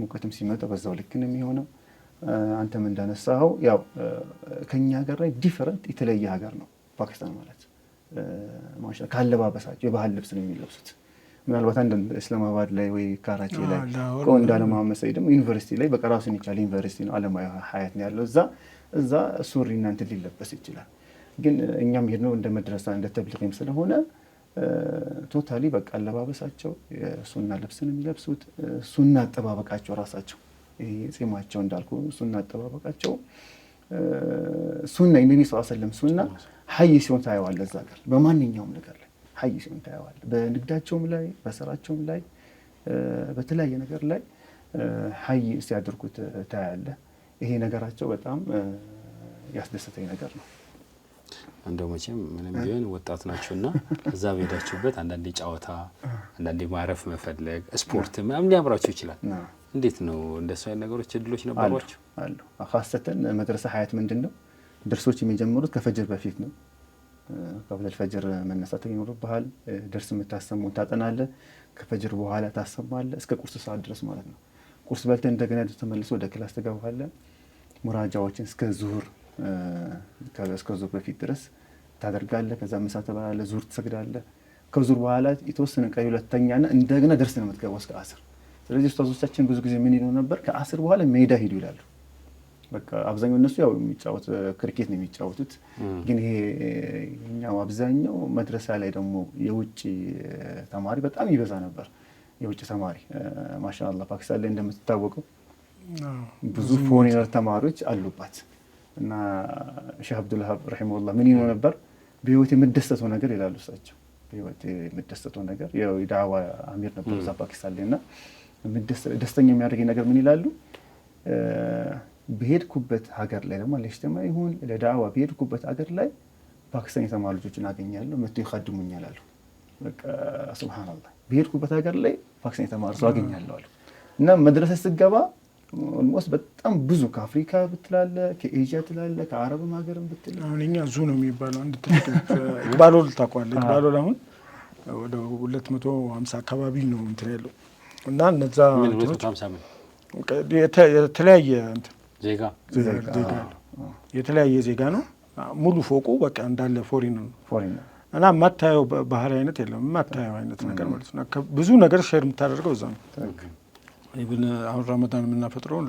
ሙቀቱም ሲመጣ በዛው ልክ ነው የሚሆነው አንተም እንዳነሳው ያው ከኛ ሀገር ላይ ዲፈረንት የተለየ ሀገር ነው ፓኪስታን ማለት ማሻአላ ካለባበሳቸው የባህል ልብስ ነው የሚለብሱት ምናልባት አንድ እስላማባድ ላይ ወይ ካራቺ ላይ ቆንዳለ መሐመድ ሰይድም ዩኒቨርሲቲ ላይ በቀራሱን ይቻል ዩኒቨርሲቲ ነው አለማዊ ሀያት ነው ያለው እዛ ሱሪ እና እንትን ሊለበስ ይችላል ግን እኛም ሄድነው እንደ መድረሳ እንደ ተብሊግም ስለሆነ ቶታሊ በቃ አለባበሳቸው ሱና ልብስን የሚለብሱት ሱና አጠባበቃቸው ራሳቸው ጺማቸው እንዳልኩ ሱና አጠባበቃቸው ሱና የነብዩ ሰለላሁ ዐለይሂ ወሰለም ሱና ሀይ ሲሆን ታየዋለህ እዛ ጋር በማንኛውም ነገር ላይ ሀይ ሲሆን ታየዋለህ በንግዳቸውም ላይ በስራቸውም ላይ በተለያየ ነገር ላይ ሀይ ሲያደርጉት ታያለህ ይሄ ነገራቸው በጣም ያስደስተኝ ነገር ነው እንደው መቼም ምንም ቢሆን ወጣት ናቸውና እዛ ሄዳችሁበት አንዳንዴ ጨዋታ አንዳንዴ ማረፍ መፈለግ ስፖርት ምናምን ሊያምራቸው ይችላል እንዴት ነው እንደሱ አይነት ነገሮች እድሎች ነበርዋቸው አሉ خاصة መድረሳ ሀያት ምንድነው ደርሶች የሚጀምሩት ከፈጅር በፊት ነው ቀብለ الفجر መነሳት ይኖርብሃል ደርስ የምታሰሙን ታጠናለህ ከፈጅር በኋላ ታሰማለህ እስከ ቁርስ ሰዓት ድረስ ማለት ነው ቁርስ በልተህ እንደገና ተመልሶ ወደ ክላስ ትገባለህ ሙራጃዎችን እስከ ዙሁር በፊት ድረስ ታደርጋለህ ከዛ ምሳ ትበላለህ ዙሁር ትሰግዳለህ ከዙሁር በኋላ የተወሰነ ቀይ ሁለተኛና እንደገና ደርስ ነው የምትገባው እስከ አስር ስለዚህ ኡስታዞቻችን ብዙ ጊዜ ምን ይሉ ነበር ከአስር በኋላ ሜዳ ሄዱ ይላሉ በቃ አብዛኛው እነሱ ያው የሚጫወት ክሪኬት ነው የሚጫወቱት ግን ይሄ እኛው አብዛኛው መድረሳ ላይ ደግሞ የውጭ ተማሪ በጣም ይበዛ ነበር የውጭ ተማሪ ማሻአላህ ፓኪስታን ላይ እንደምትታወቀው ብዙ ፎሬነር ተማሪዎች አሉባት እና ሼህ አብዱልሃብ ረሂመሁላህ ምን ይሉ ነበር በህይወት የምደሰተው ነገር ይላሉ እሳቸው በህይወት የምደሰተው ነገር ያው የዳዋ አሚር ነበር እዛ ፓኪስታን ላይና ደስተኛ የሚያደርገኝ ነገር ምን ይላሉ በሄድኩበት ሀገር ላይ ደግሞ ለሽተማ ይሁን ለዳዋ በሄድኩበት ሀገር ላይ ፓኪስታን የተማሩ ልጆችን አገኛለሁ መጥተው ይخدሙኛል አሉ በቃ ሱብሃንአላህ በሄድኩበት ሀገር ላይ ፓኪስታን የተማሩ ሰው አገኛለሁ አሉ እና መድረሳ ስትገባ ኦልሞስት በጣም ብዙ ከአፍሪካ ብትላለ ከኤዥያ ትላለ ከአረብም ሀገርም ብትላለ አሁን እኛ ዙ ነው የሚባለው አንድ ትልቅ ባሎል ታቋለች ባሎል አሁን ወደ 250 አካባቢ ነው እንትን ያለው እና እነዛ 250 የተለያየ እንትን ዜጋ የተለያየ ዜጋ ነው ሙሉ ፎቁ በቃ እንዳለ ፎሪን ነው እና የማታየው ባህል አይነት የለም። የማታየው አይነት ነገር ማለት ነው። ብዙ ነገር ሼር የምታደርገው እዛ ነው። ኢቭን አሁን ረመዳን የምናፈጥረው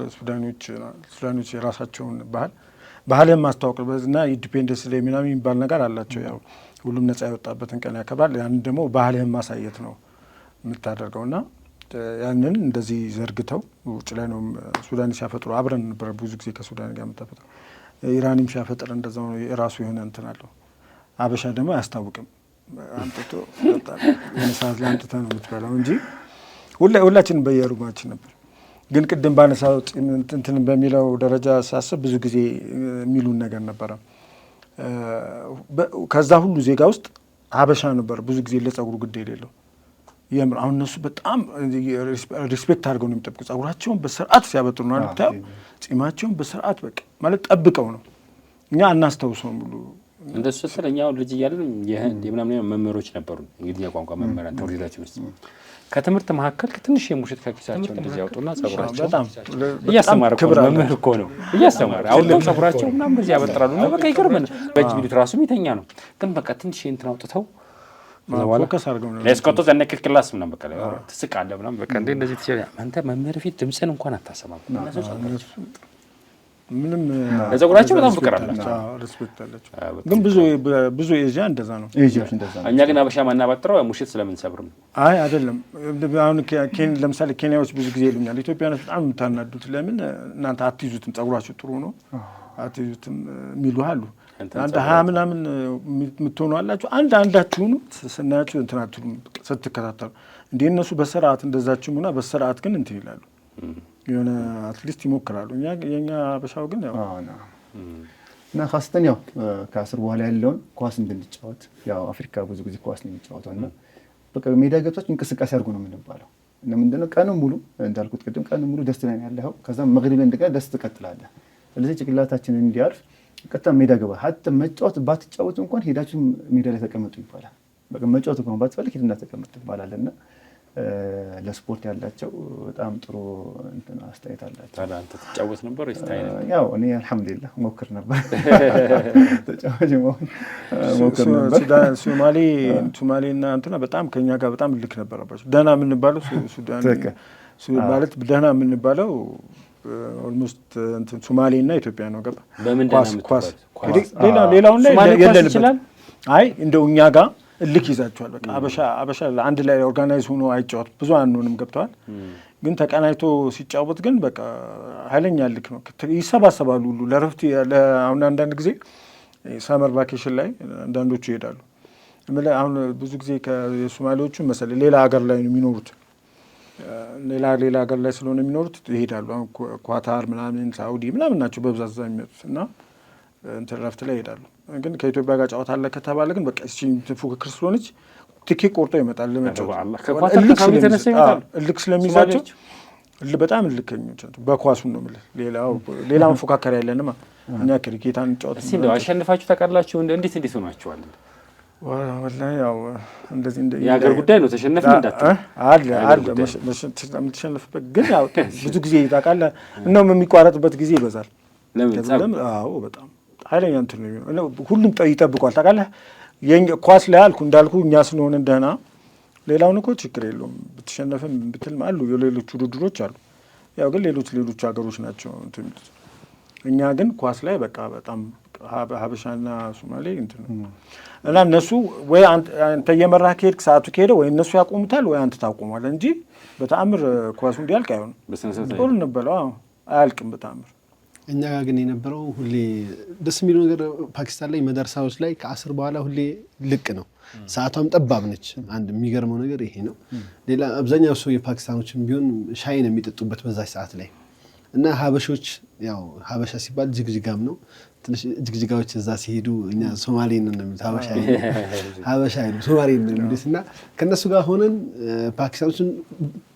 ሱዳኖች የራሳቸውን ባህልን ማስተዋወቅ እና ኢንዲፔንደንስ ዴይ ምናምን የሚባል ነገር አላቸው። ያው ሁሉም ነጻ የወጣበትን ቀን ያከብራል። ያንን ደግሞ ባህልህን ማሳየት ነው የምታደርገው እና ያንን እንደዚህ ዘርግተው ውጭ ላይ ነው ሱዳን ሲያፈጥሩ አብረን ነበር ብዙ ጊዜ ከሱዳን ጋር የምታፈጥረው። ኢራንም ሲያፈጥር እንደዛው ነው። የራሱ የሆነ እንትን አለው። አበሻ ደግሞ አያስታውቅም። አምጥቶ ሰዓት ላይ አምጥተህ ነው የምትበላው እንጂ ሁላችንም በየሩማችን ነበር። ግን ቅድም ባነሳው እንትን በሚለው ደረጃ ሳስብ ብዙ ጊዜ የሚሉን ነገር ነበረ። ከዛ ሁሉ ዜጋ ውስጥ ሀበሻ ነበር ብዙ ጊዜ ለጸጉሩ ግድ የሌለው የምር። አሁን እነሱ በጣም ሪስፔክት አድርገው ነው የሚጠብቁ። ጸጉራቸውን በስርዓት ሲያበጥሩ ነው አልታው። ጺማቸውን በስርዓት በቃ ማለት ጠብቀው ነው። እኛ አናስታውሰውም ብሎ እንደሱ ስለኛው ልጅ እያለን የምናምን መምህሮች ነበሩ። እንግሊዝኛ ቋንቋ መምህራን ትምህርት ቤታችን ውስጥ ከትምህርት መካከል ትንሽ የሙሽት ከኪሳቸው እንደዚህ ያወጡና ጸጉራቸው በጣም እያስተማረ መምህር እኮ ነው እያስተማረ አውጥተው ጸጉራቸው ምናምን በዚህ ያበጥራሉ እና በቃ ይገርመን። በእጅ ቢሉት ራሱ የሚተኛ ነው። ግን በቃ ትንሽ እንትን አውጥተው ፎከስ አድርገው ነው ለስቆቶ ዘነክል ክላስ ምናምን በቃ ትስቃለህ ምናምን በቃ እንደዚህ ትችላለህ አንተ መምህር ፊት ድምፅን እንኳን አታሰማም። ምንም ለጸጉራቸው በጣም ፍቅር አላቸው፣ ሪስፔክት አላቸው። ግን ብዙ ኤዥያ እንደዛ ነው። እኛ ግን አበሻ ማናባጥረው ሙሽት ስለምንሰብር ነው። አይ አይደለም። አሁን ለምሳሌ ኬንያዎች ብዙ ጊዜ ይሉኛል ኢትዮጵያኖች በጣም የምታናዱት ለምን እናንተ አትይዙትም፣ ጸጉራችሁ ጥሩ ነው አትይዙትም የሚሉ አሉ። አንድ 20 ምናምን የምትሆኑ አላችሁ። አንዳችሁን ስናያችሁ እንትን አትሉም ስትከታተሉ። እንደ እነሱ በስርዓት እንደዛችሁም ሆና በስርዓት ግን እንትን ይላሉ የሆነ አትሊስት ይሞክራሉ። የኛ አበሻው ግን ያው እና ካስተን ያው ከአስር በኋላ ያለውን ኳስ እንድንጫወት ያው አፍሪካ ብዙ ጊዜ ኳስ ነው የሚጫወተው እና በቃ ሜዳ ገብታችሁ እንቅስቃሴ አድርጉ ነው የምንባለው። እና ምንድነው ቀኑ ሙሉ እንዳልኩት ቅድም ቀኑ ሙሉ ደስ ላይ ያለው ከዛ መግሪብ እንደገና ደስ ትቀጥላለህ። ስለዚህ ጭቅላታችንን እንዲያርፍ ቀጥታ ሜዳ ገባ። ሀtta መጫወት ባትጫወቱ እንኳን ሄዳችሁ ሜዳ ላይ ተቀመጡ ይባላል። በቃ መጫወት እንኳን ባትፈልግ ሄድና ተቀመጡ ይባላልና ለስፖርት ያላቸው በጣም ጥሩ እንትን አስተያየት አላቸው። ታዲያ አንተ ተጫወት ነበር እስታይ ነበር? ያው እኔ አልሐምዱሊላህ ሞክር ነበር ተጫዋች ሞክር ነበር። ሶማሌና እንትና በጣም ከኛ ጋር በጣም ልክ ነበረባቸው። ደህና የምንባለው ሱዳን ማለት ደህና የምንባለው ኦልሞስት እንትን ሶማሌና ኢትዮጵያ ነው። ገባ በምን ኳስ ሌላውን ላይ የለንበት። አይ እንደው እኛ ጋር እልክ ይዛቸዋል። በቃ አበሻ አንድ ላይ ኦርጋናይዝ ሆኖ አይጫወት ብዙ አንሆንም ገብተዋል። ግን ተቀናይቶ ሲጫወት ግን በቃ ኃይለኛ እልክ ነው። ይሰባሰባሉ ሁሉ ለረፍት። አሁን አንዳንድ ጊዜ ሳመር ቫኬሽን ላይ አንዳንዶቹ ይሄዳሉ። አሁን ብዙ ጊዜ ከሶማሌዎቹ መሰለኝ ሌላ ሀገር ላይ ነው የሚኖሩት። ሌላ ሀገር ላይ ስለሆነ የሚኖሩት ይሄዳሉ። አሁን ኳታር ምናምን ሳኡዲ ምናምን ናቸው በብዛት እዛ የሚመጡት እና እንትን ረፍት ላይ ይሄዳሉ። ግን ከኢትዮጵያ ጋር ጨዋታ አለ ከተባለ ግን በቃ እሺ ፉክክር ስለሆነች ትኬት ቆርጦ ይመጣል ለመጫወት። እልክ ስለሚይዛቸው በጣም እልከኞች ናቸው። በኳሱን ነው የምልህ። ሌላ መፎካከር ያለንማ እኛ ክሪኬት አንጫወት። እስኪ እንደው አሸንፋችሁ ታውቃላችሁ? እንዴት ሆናችኋል? ወላሂ ያው እንደዚህ የሀገር ጉዳይ ነው። ተሸነፍን እንዳትል አለ የምትሸነፍበት ግን ያው ብዙ ጊዜ ታውቃለህ እንደውም የሚቋረጥበት ጊዜ ይበዛል። ለምን? አዎ በጣም ኃይለኛ እንትን ነው። ሁሉም ይጠብቋል ታውቃለህ። ኳስ ላይ እንዳልኩ እኛ ስለሆነ ደህና ሌላውን እኮ ችግር የለውም ብትሸነፍም ብትልም አሉ የሌሎች ውድድሮች አሉ። ያው ግን ሌሎች ሀገሮች ናቸው እንትን የሚሉት። እኛ ግን ኳስ ላይ በቃ በጣም ሀበሻና ሶማሌ እንትን ነው እና እነሱ ወይ አንተ እየመራህ ከሄድክ ሰዓቱ ከሄደ ወይ እነሱ ያቆሙታል ወይ አንተ ታቆማለህ እንጂ በተአምር ኳሱ እንዲያልቅ አይሆንም። ጦር ነበለው አያልቅም በተአምር። እኛ ጋር ግን የነበረው ሁሌ ደስ የሚለው ነገር ፓኪስታን ላይ መደርሳዎች ላይ ከአስር በኋላ ሁሌ ልቅ ነው። ሰዓቷም ጠባብ ነች። አንድ የሚገርመው ነገር ይሄ ነው። ሌላ አብዛኛው ሰው የፓኪስታኖችም ቢሆን ሻይ ነው የሚጠጡበት በዛች ሰዓት ላይ እና ሀበሾች ያው ሀበሻ ሲባል ጅግጅጋም ነው። ትንሽ ጅግጅጋዎች እዛ ሲሄዱ እኛ ሶማሌ ነን የሚሉት ሀበሻ አይደለም ሶማሌ ነን የሚሉት እና ከነሱ ጋር ሆነን ፓኪስታኖችን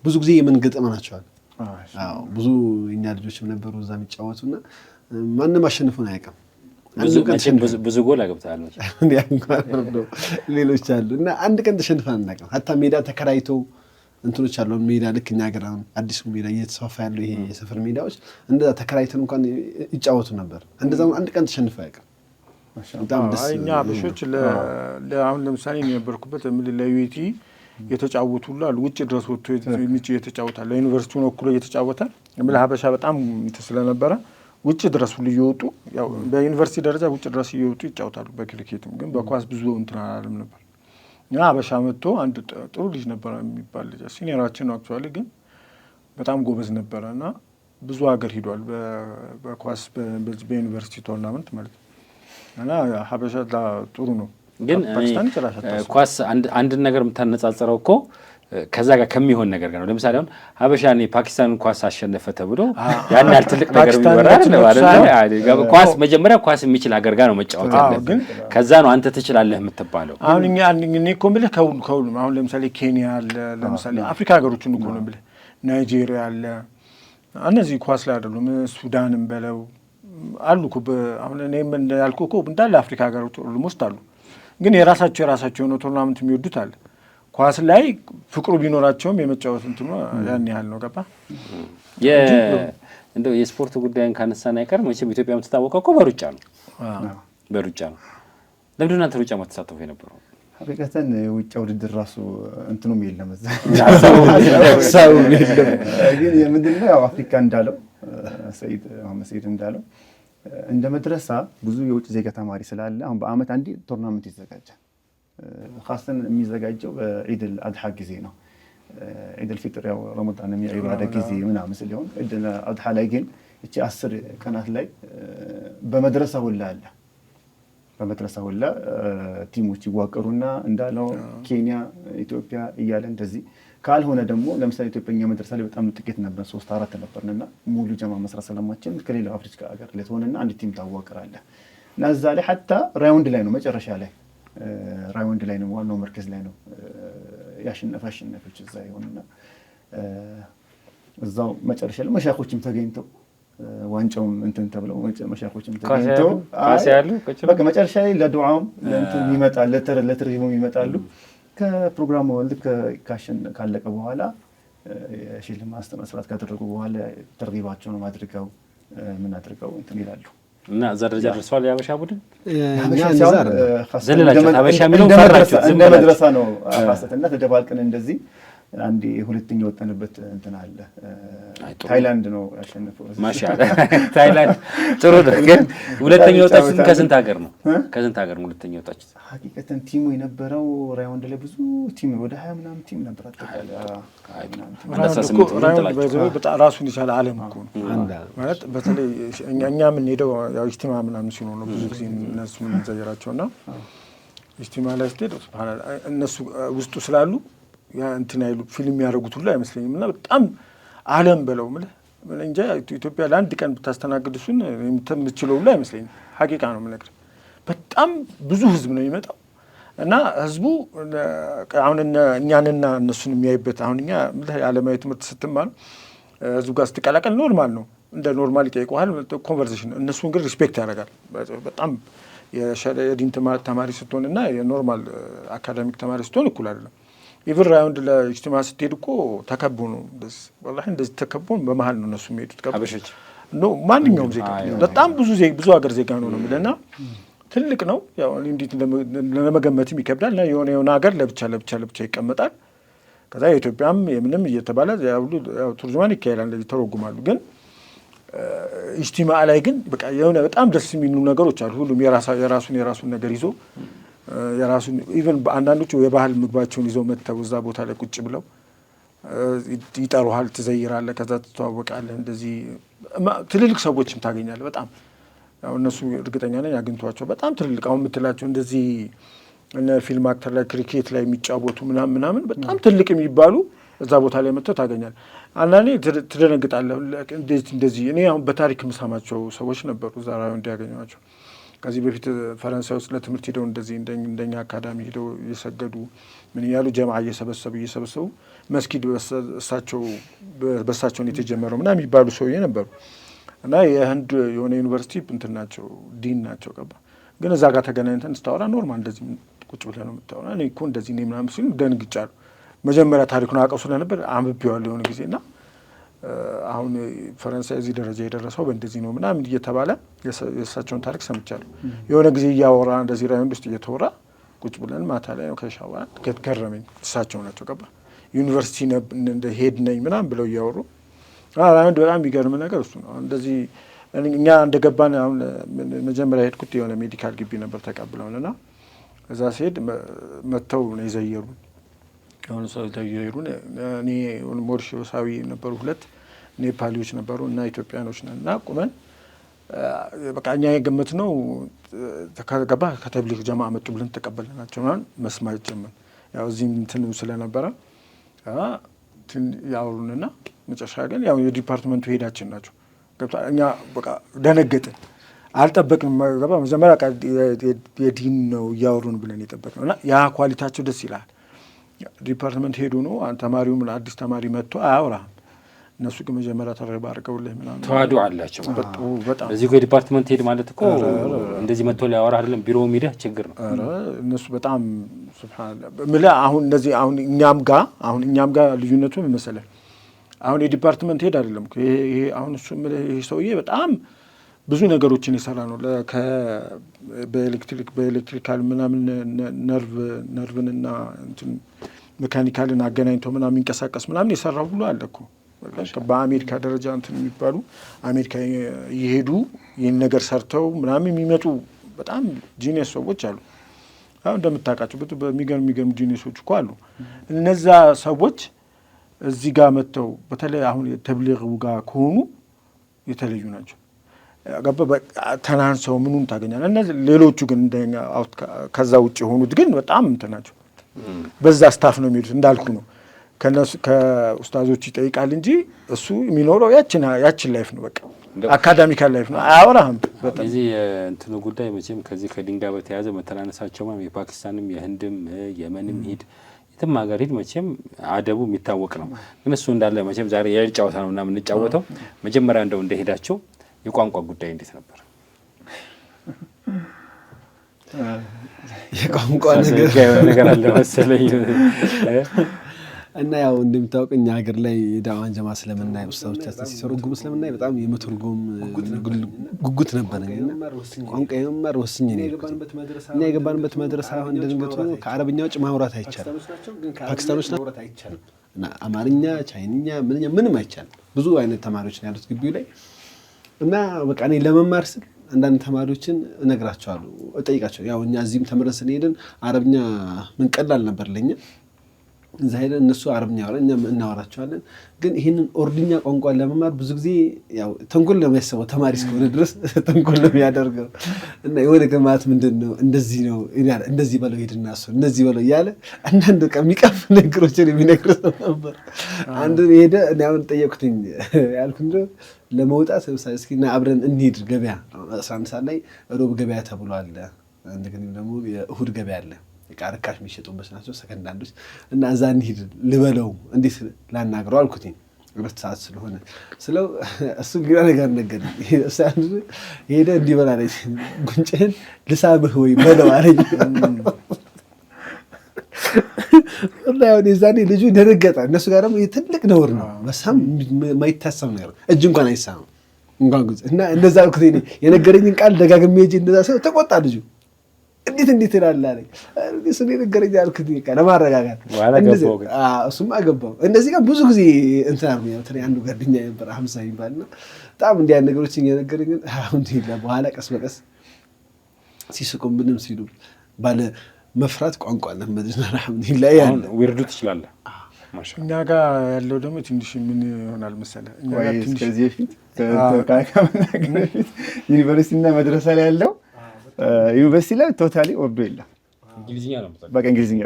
ብዙ ጊዜ የምንገጥመናቸዋል። አዎ ብዙ እኛ ልጆችም ነበሩ እዛ የሚጫወቱና ማንም አሸንፎን አያውቅም። ብዙ ጎል አገብተሃል ነው ሌሎች አሉ እና አንድ ቀን ተሸንፈን አናውቅም። ሀታ ሜዳ ተከራይቶ እንትኖች አሉ ሜዳ ልክ እኛ ሀገር አሁን አዲሱ ሜዳ እየተስፋፋ ያለው ይሄ የሰፈር ሜዳዎች እንደዛ ተከራይተን እንኳን ይጫወቱ ነበር። እንደዛ አንድ ቀን ተሸንፈው አያውቅም። በጣም ደስ እኛ አበሾች አሁን ለምሳሌ የነበርኩበት ለዩቲ የተጫወቱሉ አሉ ውጭ ድረስ ወጥቶ የተጫወታል ለዩኒቨርሲቲው ነው እኩል እየተጫወተ ሀበሻ በጣም ስለነበረ ውጭ ድረስ ሁሉ እየወጡ ያው በዩኒቨርሲቲ ደረጃ ውጭ ድረስ እየወጡ ይጫወታሉ በክሪኬትም ግን በኳስ ብዙ እንትን አላለም ነበር እና ሀበሻ መጥቶ አንድ ጥሩ ልጅ ነበር የሚባል ልጅ ሲኒየራችን ነው አክቹዋሊ ግን በጣም ጎበዝ ነበረ እና ብዙ ሀገር ሄዷል በኳስ በዩኒቨርሲቲ ቶርናመንት ማለት እና ሀበሻ ጥሩ ነው ግን ኳስ አንድ ነገር የምታነጻጽረው እኮ ከዛ ጋር ከሚሆን ነገር ጋር ነው ለምሳሌ አሁን ሀበሻ ፓኪስታንን ኳስ አሸነፈ ተብሎ ያን ያህል ትልቅ ነገር የሚወራል ማለት ነው ኳስ መጀመሪያ ኳስ የሚችል ሀገር ጋር ነው መጫወት ያለብን ከዛ ነው አንተ ትችላለህ የምትባለው አሁን እኔ እኮ የምልህ ከሁሉም አሁን ለምሳሌ ኬንያ አለ ለምሳሌ አፍሪካ ሀገሮችን እኮ ነው የምልህ ናይጄሪያ አለ እነዚህ ኳስ ላይ አይደሉም ሱዳንም በለው አሉ እኮ አሁን እኔም እንዳልኩህ እኮ እንዳለ አፍሪካ ሀገሮች ሁሉም ውስጥ አሉ ግን የራሳቸው የሆነ ቶርናመንት የሚወዱት አለ ኳስ ላይ ፍቅሩ ቢኖራቸውም የመጫወት እንትኑ ያን ያህል ነው ገባ እንደው የስፖርት ጉዳይን ካነሳን አይቀር መቼም ኢትዮጵያ የምትታወቀው እኮ በሩጫ ነው ለምንድን ነው አንተ ሩጫ የምትሳተፉ የነበረው ሀቂቀተን የውጭ ውድድር ራሱ እንትኑም የለም እዛ ግን ምንድነው ያው አፍሪካ እንዳለው ሰይድ እንዳለው እንደ መድረሳ ብዙ የውጭ ዜጋ ተማሪ ስላለ አሁን በአመት አንዴ ቶርናመንት ይዘጋጃል ኻሰን የሚዘጋጀው በዒድ አልአድሃ ጊዜ ነው ዒድ አልፊጥር ያው ረመዳን የሚያይባደ ጊዜ ምናምን ስለሆነ ዒድ አልአድሃ ላይ ግን እቺ 10 ቀናት ላይ በመድረሳ ሁላ አለ በመድረሳ ሁላ ቲሞች ይዋቀሩና እንዳለው ኬንያ ኢትዮጵያ እያለ እንደዚህ ካልሆነ ደግሞ ለምሳሌ ኢትዮጵያኛ መድረሳ ላይ በጣም ጥቂት ነበር 3-4 ነበርና ሙሉ ጀማ መስራት ስለማችን ከሌላው አፍሪካ ሀገር ለተሆነና አንድ ቲም ታዋቀራለ እና እዛ ላይ hatta ራውንድ ላይ ነው መጨረሻ ላይ ራውንድ ላይ ነው ዋናው መርከዝ ላይ ነው ያሸነፈች እዛ ይሆንና እዛው መጨረሻ ላይ መሻኮችም ተገኝተው ዋንጫውም እንትን ተብለው መሻኮችም ተገኝተው በቃ መጨረሻ ላይ ለዱዓም ለእንትን ይመጣል ለትርኢሙም ይመጣሉ ከፕሮግራሙ ልክ ካለቀ በኋላ የሽልማት መስራት ካደረጉ በኋላ ተርቢባቸውን ማድረጋው ምን አድርገው እንትን ይላሉ እና እዛ ደረጃ ደርሷል ያበሻ ቡድን ዘለላችሁ ያበሻ ምንም ፈራችሁ እንደ መድረሳ ነው ፋሰተና ተደባልቀን እንደዚህ አንዴ ሁለተኛ ወጣንበት እንትን አለ ታይላንድ ነው ያሸነፈው ማሻአላ ታይላንድ ጥሩ ነው ግን ሁለተኛ ወጣችን ከስንት ሀገር ነው ሁለተኛ ወጣችን ሀቂቀተን ቲሙ የነበረው ራውንድ ላይ ብዙ ቲም ወደ 20 ምናምን ቲም ነበር በጣም ራሱን የቻለ ዓለም እኮ ማለት በተለይ እኛ ምን ሄደው ያው ኢስቲማ ምናምን ሲሆን ነው ብዙ ጊዜ እነሱ ምን ዘይራቸውና ኢስቲማ ላይ ስትሄድ እነሱ ውስጡ ስላሉ ያ እንትን አይሉ ፊልም ያደርጉት ሁሉ አይመስለኝም እና በጣም ዓለም በለው ማለት እንጃ ኢትዮጵያ ለአንድ ቀን ብታስተናግድ እሱን የምትችለው ሁሉ አይመስለኝም ሐቂቃ ነው የምነግርህ በጣም ብዙ ህዝብ ነው የሚመጣው እና ህዝቡ አሁን እኛንና እነሱን የሚያይበት አሁን እኛ ዓለማዊ ትምህርት ስትማር ህዝቡ ጋር ስትቀላቀል ኖርማል ነው እንደ ኖርማል ይጠይቁሃል ኮንቨርሴሽን እነሱን ግን ሪስፔክት ያደርጋል በጣም የዲን ተማሪ ስትሆንና የኖርማል አካዳሚክ ተማሪ ስትሆን እኩል አይደለም ኢቭን ራውንድ ለኢጅቲማ ስትሄድ እኮ ተከቦ ነው እንደዚህ والله እንደዚህ ተከቦ በመሃል ነው እነሱ የሚሄዱት አበሾች ነው ማንኛውም ዜጋ በጣም ብዙ ሀገር ዜጋ ነው የሚለና ትልቅ ነው ያው እንዴት ለመገመትም ይከብዳል እና የሆነ ሀገር ለብቻ ይቀመጣል ከዛ የኢትዮጵያም የምንም እየተባለ ያው ቱርጅማን ይካሄዳል እንደዚህ ተረጉማሉ ግን ኢጅቲማ ላይ ግን በቃ የሆነ በጣም ደስ የሚሉ ነገሮች አሉ ሁሉም የራሱን ነገር ይዞ የራሱን ኢቭን አንዳንዶቹ የባህል ምግባቸውን ይዘው መተው እዛ ቦታ ላይ ቁጭ ብለው ይጠሩሃል ትዘይራለህ ከዛ ትተዋወቃለህ እንደዚህ ትልልቅ ሰዎችም ታገኛለህ በጣም ያው እነሱ እርግጠኛ ነኝ አግኝቷቸው በጣም ትልልቅ አሁን የምትላቸው እንደዚህ እነ ፊልም አክተር ላይ ክሪኬት ላይ የሚጫወቱ ምናምን በጣም ትልቅ የሚባሉ እዛ ቦታ ላይ መጥተው ታገኛለህ አንዳንዴ ትደነግጣለህ እንደዚህ እኔ አሁን በታሪክ የምሰማቸው ሰዎች ነበሩ እዛ ላይ እንዲያገኟቸው ከዚህ በፊት ፈረንሳይ ውስጥ ለትምህርት ሄደው እንደዚህ እንደኛ አካዳሚ ሄደው እየሰገዱ ምን ያሉ ጀማዓ እየሰበሰቡ መስጊድ በሳቸው የተጀመረው ምናምን የሚባሉ ሰውዬ ነበሩ እና የህንድ የሆነ ዩኒቨርሲቲ እንትን ናቸው ዲን ናቸው ገባ ግን እዛ ጋር ተገናኝተን ስታወራ ኖርማል እንደዚህ ቁጭ ብለህ ነው የምታወራ እኔ እኮ እንደዚህ ነኝ ምናምን ሲሉ ደንግጫለሁ መጀመሪያ ታሪኩን አውቀው ስለነበር አንብቤዋለሁ የሆነ ጊዜና አሁን ፈረንሳይ እዚህ ደረጃ የደረሰው በእንደዚህ ነው ምናምን እየተባለ የእሳቸውን ታሪክ ሰምቻለሁ። የሆነ ጊዜ እያወራ እንደዚህ ራዩን ውስጥ እየተወራ ቁጭ ብለን ማታ ላይ ነው ከሻዋ ገረመኝ። እሳቸው ናቸው ገባ ዩኒቨርሲቲ እንደ ሄድ ነኝ ምናምን ብለው እያወሩ ራዩን በጣም የሚገርም ነገር እሱ ነው። እንደዚህ እኛ እንደገባን አሁን መጀመሪያ ሄድኩት የሆነ ሜዲካል ግቢ ነበር ተቀብለውንና እዛ ሲሄድ መተው ነው የዘየሩን የሆነ ሰው ዘይሩን እኔ ሞሪሺዮሳዊ ነበሩ 2 ኔፓሊዎች ነበሩ እና ኢትዮጵያኖች ነን እና ቁመን በቃ እኛ የገመት ነው ተከገባ ከተብሊግ ጀማ መጡ ብለን ተቀበልናቸው ማለት መስማት ጀመር። ያው እዚህም እንትን ስለነበረ ያውሩንና መጨረሻ ግን ያው የዲፓርትመንቱ ሄዳችን ናቸው ገብታ እኛ በቃ ደነገጥን። አልጠበቅንም ገባ መጀመሪያ የዲን ነው ያወሩን ብለን የጠበቅነው እና ያ ኳሊቲያቸው ደስ ይላል። ዲፓርትመንት ሄዱ ነው ተማሪው ምን አዲስ ተማሪ መጥቶ አያወራም። እነሱ ግን መጀመሪያ ተረባ አድርገውልህ ምናምን ተዋዱ አላቸው። በጣም እዚህ ዲፓርትመንት ሄድ ማለት እኮ እንደዚህ መጥቶ ሊያወራ አይደለም ቢሮ ሄደህ ችግር ነው። እነሱ በጣም ሱብሃንአላህ አሁን እንደዚህ አሁን እኛም ጋር ልዩነቱ ምን መሰለህ አሁን የዲፓርትመንት ሄድ አይደለም ይሄ አሁን እሱ ይሄ ሰውዬ በጣም ብዙ ነገሮችን የሰራ ነው። በኤሌክትሪካል ምናምን ነርቭንና እንትን ሜካኒካልን አገናኝቶ ምናምን የሚንቀሳቀስ ምናምን የሰራው ሁሉ አለ እኮ በአሜሪካ ደረጃ እንትን የሚባሉ አሜሪካ እየሄዱ ይህን ነገር ሰርተው ምናምን የሚመጡ በጣም ጂኒየስ ሰዎች አሉ። አሁን እንደምታውቃቸው በሚገርም ጂኒየሶች እኮ አሉ። እነዛ ሰዎች እዚህ ጋር መጥተው በተለይ አሁን ተብሊግ ጋር ከሆኑ የተለዩ ናቸው። ተናንሰው ምኑን ታገኛለህ። እነዚህ ሌሎቹ ግን እንደኛ ከዛ ውጭ የሆኑት ግን በጣም እንትን ናቸው። በዛ ስታፍ ነው የሚሄዱት እንዳልኩ ነው። ከነሱ ከኡስታዞች ይጠይቃል እንጂ እሱ የሚኖረው ያችን ላይፍ ነው። በቃ አካዳሚካል ላይፍ ነው። አያወራህም። በጣም እዚህ እንትኑ ጉዳይ መቼም ከዚህ ከድንጋይ በተያያዘ መተናነሳቸው የፓኪስታንም የህንድም የመንም ሂድ የትም ሀገር ሂድ መቼም አደቡ የሚታወቅ ነው። ግን እሱ እንዳለ መቼም ዛሬ የዕለት ጨዋታ ነው እና የምንጫወተው መጀመሪያ እንደው እንደሄዳቸው የቋንቋ ጉዳይ እንዴት ነበር? የቋንቋ ነገር አለ መሰለኝ እና ያው እንደምታውቅ እኛ ሀገር ላይ ዳዋን ጀማ ስለምናይ ኡስታዞቻችን ሲተረጉሙ ስለምናይ በጣም የመተርጎም ጉጉት ነበረ። ቋንቋ የመማር ወስኜ ነው እና የገባንበት መድረሳ አሁን እንደንገቱ ከአረብኛ ውጭ ማውራት አይቻልም። ፓኪስታኖች ማውራት አይቻልም እና አማርኛ፣ ቻይንኛ ምንም አይቻልም። ብዙ አይነት ተማሪዎች ነው ያሉት ግቢው ላይ እና በቃ እኔ ለመማር ስል አንዳንድ ተማሪዎችን እነግራቸዋለሁ፣ እጠይቃቸው። ያው እኛ እዚህም ተመረን ስንሄድን አረብኛ ምን ቀላል ነበር ለኛ። እዛ ሄደን እነሱ አረብኛ ያወራሉ፣ እኛም እናወራቸዋለን። ግን ይህንን ኦርድኛ ቋንቋን ለመማር ብዙ ጊዜ ያው ተንኮል ለሚያስበው ተማሪ እስከሆነ ድረስ ተንኮል ለሚያደርገው እና የሆነ ገማት ምንድን ነው እንደዚህ ነው እንደዚህ በለው ሄድና እሱ እንደዚህ በለው እያለ አንዳንድ በቃ የሚቀፍ ነገሮችን የሚነግር ሰው ነበር። አንድ ሄደ እኔ አሁን ጠየቅኩትኝ ያልኩት ለመውጣት እስኪ እና አብረን እንሂድ ገበያ 11 ሰዓት ላይ ሮብ ገበያ ተብሏል። እንደገና ደግሞ የእሁድ ገበያ አለ ርካሽ የሚሸጡበት ናቸው ሰከንዳንዶች እና እዛ እንሂድ ልበለው እንዴት ላናግረው አልኩትኝ። 2 ሰዓት ስለሆነ ስለው እሱ ግራ ነገር ነገረኝ። ሄደ እንዲበላ ላይ ጉንጭህን ልሳብህ ወይ በለው አለኝ። እና ያው የዛኔ ልጁ ደነገጠ። እነሱ ጋር ደግሞ ትልቅ ነውር ነው መሳም የማይታሰብ ነገር እጅ እንኳን አይሳምም እንኳን ጉዝ እና እንደዛ አልኩትኝ። የነገረኝን ቃል ደጋግሜ ሄጄ እንደዛ ሰው ተቆጣ ልጁ። እንዴት ይላል አለኝ። እሱ ነገረኝ አልኩት ለማረጋጋት። እሱማ አገባው። እንደዚህ ጋር ብዙ ጊዜ እንትን አርጉ አንዱ ጓደኛ ነበር 50 ይባልና በጣም እንዲህ አይነት ነገሮችን እየነገረኝ አሁን በኋላ ቀስ በቀስ ሲስቁም ምንም ሲሉ ባለ መፍራት ቋንቋ ለመድና አልሐምዱሊላህ ያለ ወርዱ ትችላለህ። እኛ ጋር ያለው ደግሞ ትንሽ ምን ይሆናል መሰለህ እኛ ጋር ትንሽ ከዚህ በፊት ዩኒቨርሲቲና መድረሳ ላይ ያለው ዩኒቨርሲቲ ላይ ቶታሊ ኦርዶ የለም። እንግሊዝኛ ነው በቃ እንግሊዝኛ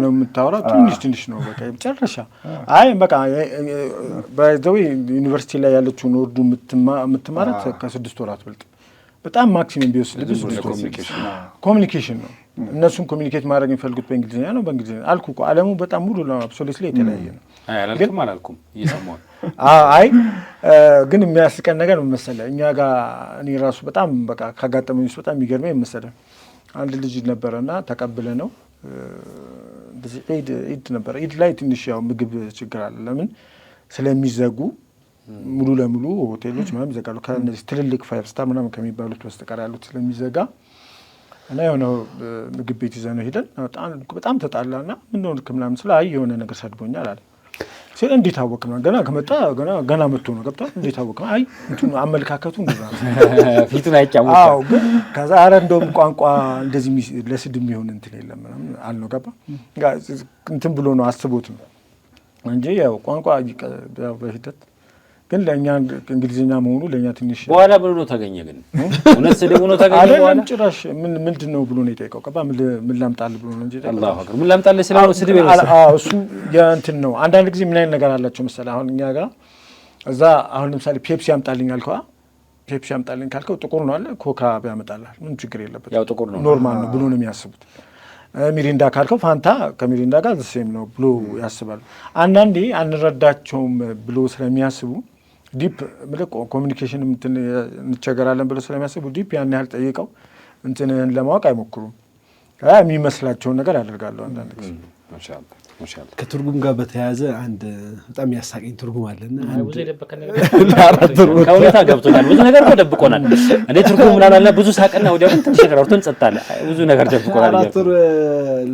ነው የምታወራው። ትንሽ ነው በቃ መጨረሻ። አይ በቃ ባይዘው ዩኒቨርሲቲ ላይ ያለችውን ኦርዶ የምትማራት ከ6 ወራት በልጥ በጣም ማክሲመም ቢወስድ ኮሚኒኬሽን ነው። እነሱን ኮሚኒኬት ማድረግ የሚፈልጉት በእንግሊዝኛ ነው። በእንግሊዝኛ አልኩ እኮ ዓለሙ በጣም ሙሉ ነው። አብሶሉትሊ የተለያየ ነው። አላልኩም እየሰማሁ አይ ግን የሚያስቀን ነገር መሰለህ እኛ ጋር እኔ ራሱ በጣም በቃ ካጋጠመኝ በጣም የሚገርመኝ መሰለህ አንድ ልጅ ነበረና ተቀብለ ነው በዚህ ኢድ ነበረ። ኢድ ላይ ትንሽ ያው ምግብ ችግር አለ። ለምን ስለሚዘጉ ሙሉ ለሙሉ ሆቴሎች ምናምን ይዘጋሉ። ከእነዚህ ትልልቅ 5 ስታር ምናምን ከሚባሉት በስተቀር ያሉት ስለሚዘጋ እና የሆነ ምግብ ቤት ይዘነው ሄደን በጣም ተጣላና ምን ነው ምናምን ስለ አይ የሆነ ነገር ሰድቦኛል አለ። ሲል እንዴት አወቅ ነው ገና ከመጣ ገና መጥቶ ነው ገብታ እንዴት አወቅ አይ እንትን አመለካከቱ እንደዛ ፊቱን አይጫወት። አዎ ግን ከዛ አረ እንደውም ቋንቋ እንደዚህ ለስድብ የሚሆን እንትን የለም ምናምን አልነው ገባ እንትን ብሎ ነው አስቦት ነው እንጂ ያው ቋንቋ ያው በሂደት ግን ለኛ እንግሊዝኛ መሆኑ ለኛ ትንሽ በኋላ ብሎ ነው ታገኘ። ግን እውነት ስድብ ነው ታገኘ በኋላ ጭራሽ ምንድነው ብሎ ነው የጠየቀው። ቀባ ምን ላምጣል ብሎ ነው እንጂ አላሁ አክበር ምን ላምጣል ስለሆነ ስድብ ይመስላል። አዎ እሱ የእንትን ነው። አንዳንድ ጊዜ ምን አይነት ነገር አላቸው መሰለህ። አሁን እኛ ጋር እዛ አሁን ለምሳሌ ፔፕሲ ያምጣልኝ አልከዋ ፔፕሲ ያምጣልኝ ካልከው ጥቁር ነው አለ ኮካ ያመጣልሃል ምን ችግር የለበት ያው ጥቁር ነው ኖርማል ነው ብሎ ነው የሚያስቡት። ሚሪንዳ ካልከው ፋንታ ከሚሪንዳ ጋር ዘሴም ነው ብሎ ያስባሉ። አንዳንዴ አንረዳቸውም ብሎ ስለሚያስቡ ዲፕ ምልክ ኮሚኒኬሽን እንቸገራለን ብለው ስለሚያስቡ ዲፕ ያን ያህል ጠይቀው እንትንን ለማወቅ አይሞክሩም። የሚመስላቸውን ነገር ያደርጋሉ አንዳንድ ጊዜ። ማሻአላህ ከትርጉም ጋር በተያያዘ አንድ በጣም ያሳቀኝ ትርጉም አለና ብዙ የደበቀ ነገር ከሁኔታ ገብቶናል። ብዙ ነገር ደብቆናል። እኔ ትርጉም ምናላለ ብዙ ሳቅና ወዲያው ትንሽ ነገር አውርተን ጸጣለ። ብዙ ነገር ደብቆናል። አራቱር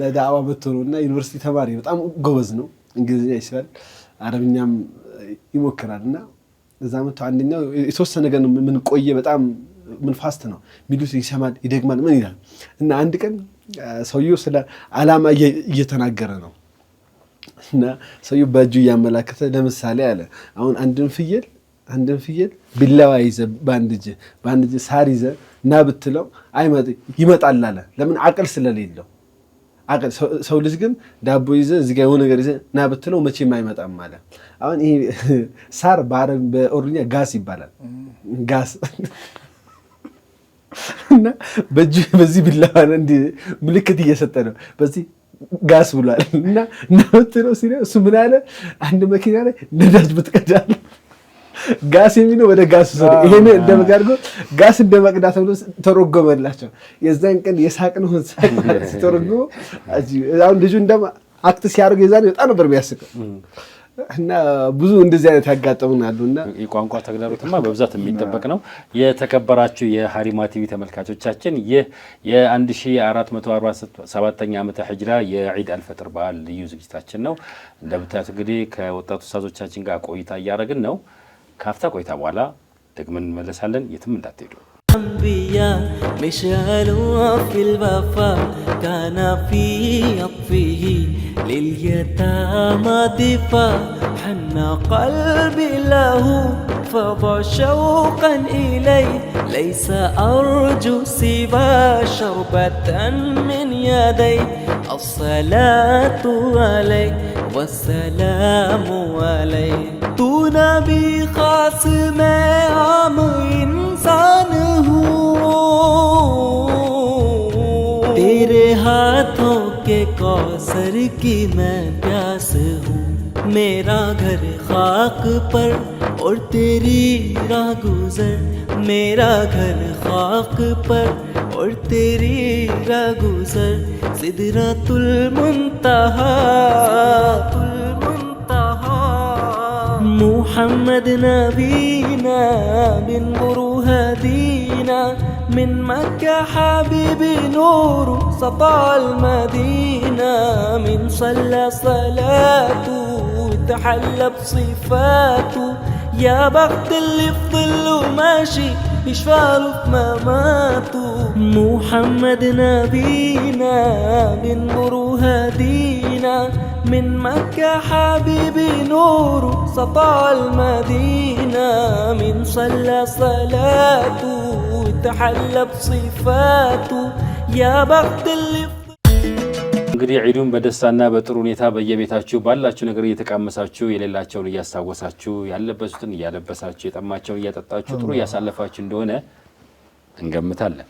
ለዳዕዋ በትሩና ዩኒቨርሲቲ ተማሪ በጣም ጎበዝ ነው። እንግሊዝኛ ይችላል፣ አረብኛም ይሞክራልና እዛ መጥቶ አንደኛው የተወሰነ ነገር ምን ቆየ በጣም ምን ፋስት ነው ሚሉት ይሰማል ይደግማል ምን ይላል እና አንድ ቀን ሰውየው ስለ ዓላማ እየተናገረ ነው እና ሰውየው በእጁ እያመላከተ ለምሳሌ አለ አሁን አንድን ፍየል ቢላዋ ይዘ በአንድ እጅ ሳር ይዘ ና ብትለው ይመጣል አለ። ለምን አቅል ስለሌለው አቅል ሰው ልጅ ግን ዳቦ ይዘ እዚህ ጋር የሆነ ነገር ይዘ ና ብትለው መቼም አይመጣም አለ። አሁን ይሄ ሳር በኦሮምኛ ጋስ ይባላል። ጋስ እና በዚህ ቢላዋ እንዲ ምልክት እየሰጠ ነው በዚህ ጋስ ብሏል እና ብትለው ሲለ እሱ ምን አለ አንድ መኪና ላይ ነዳጅ ብትቀዳል ጋስ የሚለው ወደ ጋስ ሰው ይሄን እንደመጋርጎ ጋስ እንደመቅዳት ብሎ ተረጎመላቸው። የዛን ቀን የሳቅነው ተረጎመ። አሁን ልጁ እንደማ አክት ሲያደርግ የዛን በጣም ነበር የሚያስቀው እና ብዙ እንደዚህ አይነት ያጋጠሙናሉና የቋንቋ ተግዳሮትማ በብዛት የሚጠበቅ ነው። የተከበራችሁ የሀሪማ ቲቪ ተመልካቾቻችን ይህ የ1447ኛ ዓመተ ሂጅራ የዒድ አልፈጥር በዓል ልዩ ዝግጅታችን ነው። እንደምታዩት እንግዲህ ከወጣቱ ኡስታዞቻችን ጋር ቆይታ እያደረግን ነው። ካፍታ ቆይታ በኋላ ደግመን እንመለሳለን። የትም እንዳትሄዱ። أنبياء مشعلوا في الوفا كان في عطفه لليتامى دفاع حن قلبي له فضى شوقا إليه ليس أرجو سوى شربة من يديه الصلاة عليه والسلام عليه تو نبی خاص میں عام इंसान हूँ तेरे हाथों के कौसर की मैं प्यास हूँ मेरा घर खाक पर और तेरी राह गुजर मेरा घर खाक पर और तेरी राह गुजर सिदरतुल मुंतहा محمد نبينا من نور هدينا من مكة حبيبي نور سطع المدينة من صلى صلاته وتحلى بصفاته يا بخت اللي في ظله ماشي يشفعله في مماته محمد نبينا من نور هدينا من مكة حبيبي نور سطع المدينة من صلى صلاته وتحلى بصفاته يا بخت اللي እንግዲህ ዒዱን በደስታና በጥሩ ሁኔታ በየቤታችሁ ባላችሁ ነገር እየተቃመሳችሁ የሌላቸውን እያስታወሳችሁ ያለበሱትን እያለበሳችሁ የጠማቸውን እያጠጣችሁ ጥሩ እያሳለፋችሁ እንደሆነ እንገምታለን።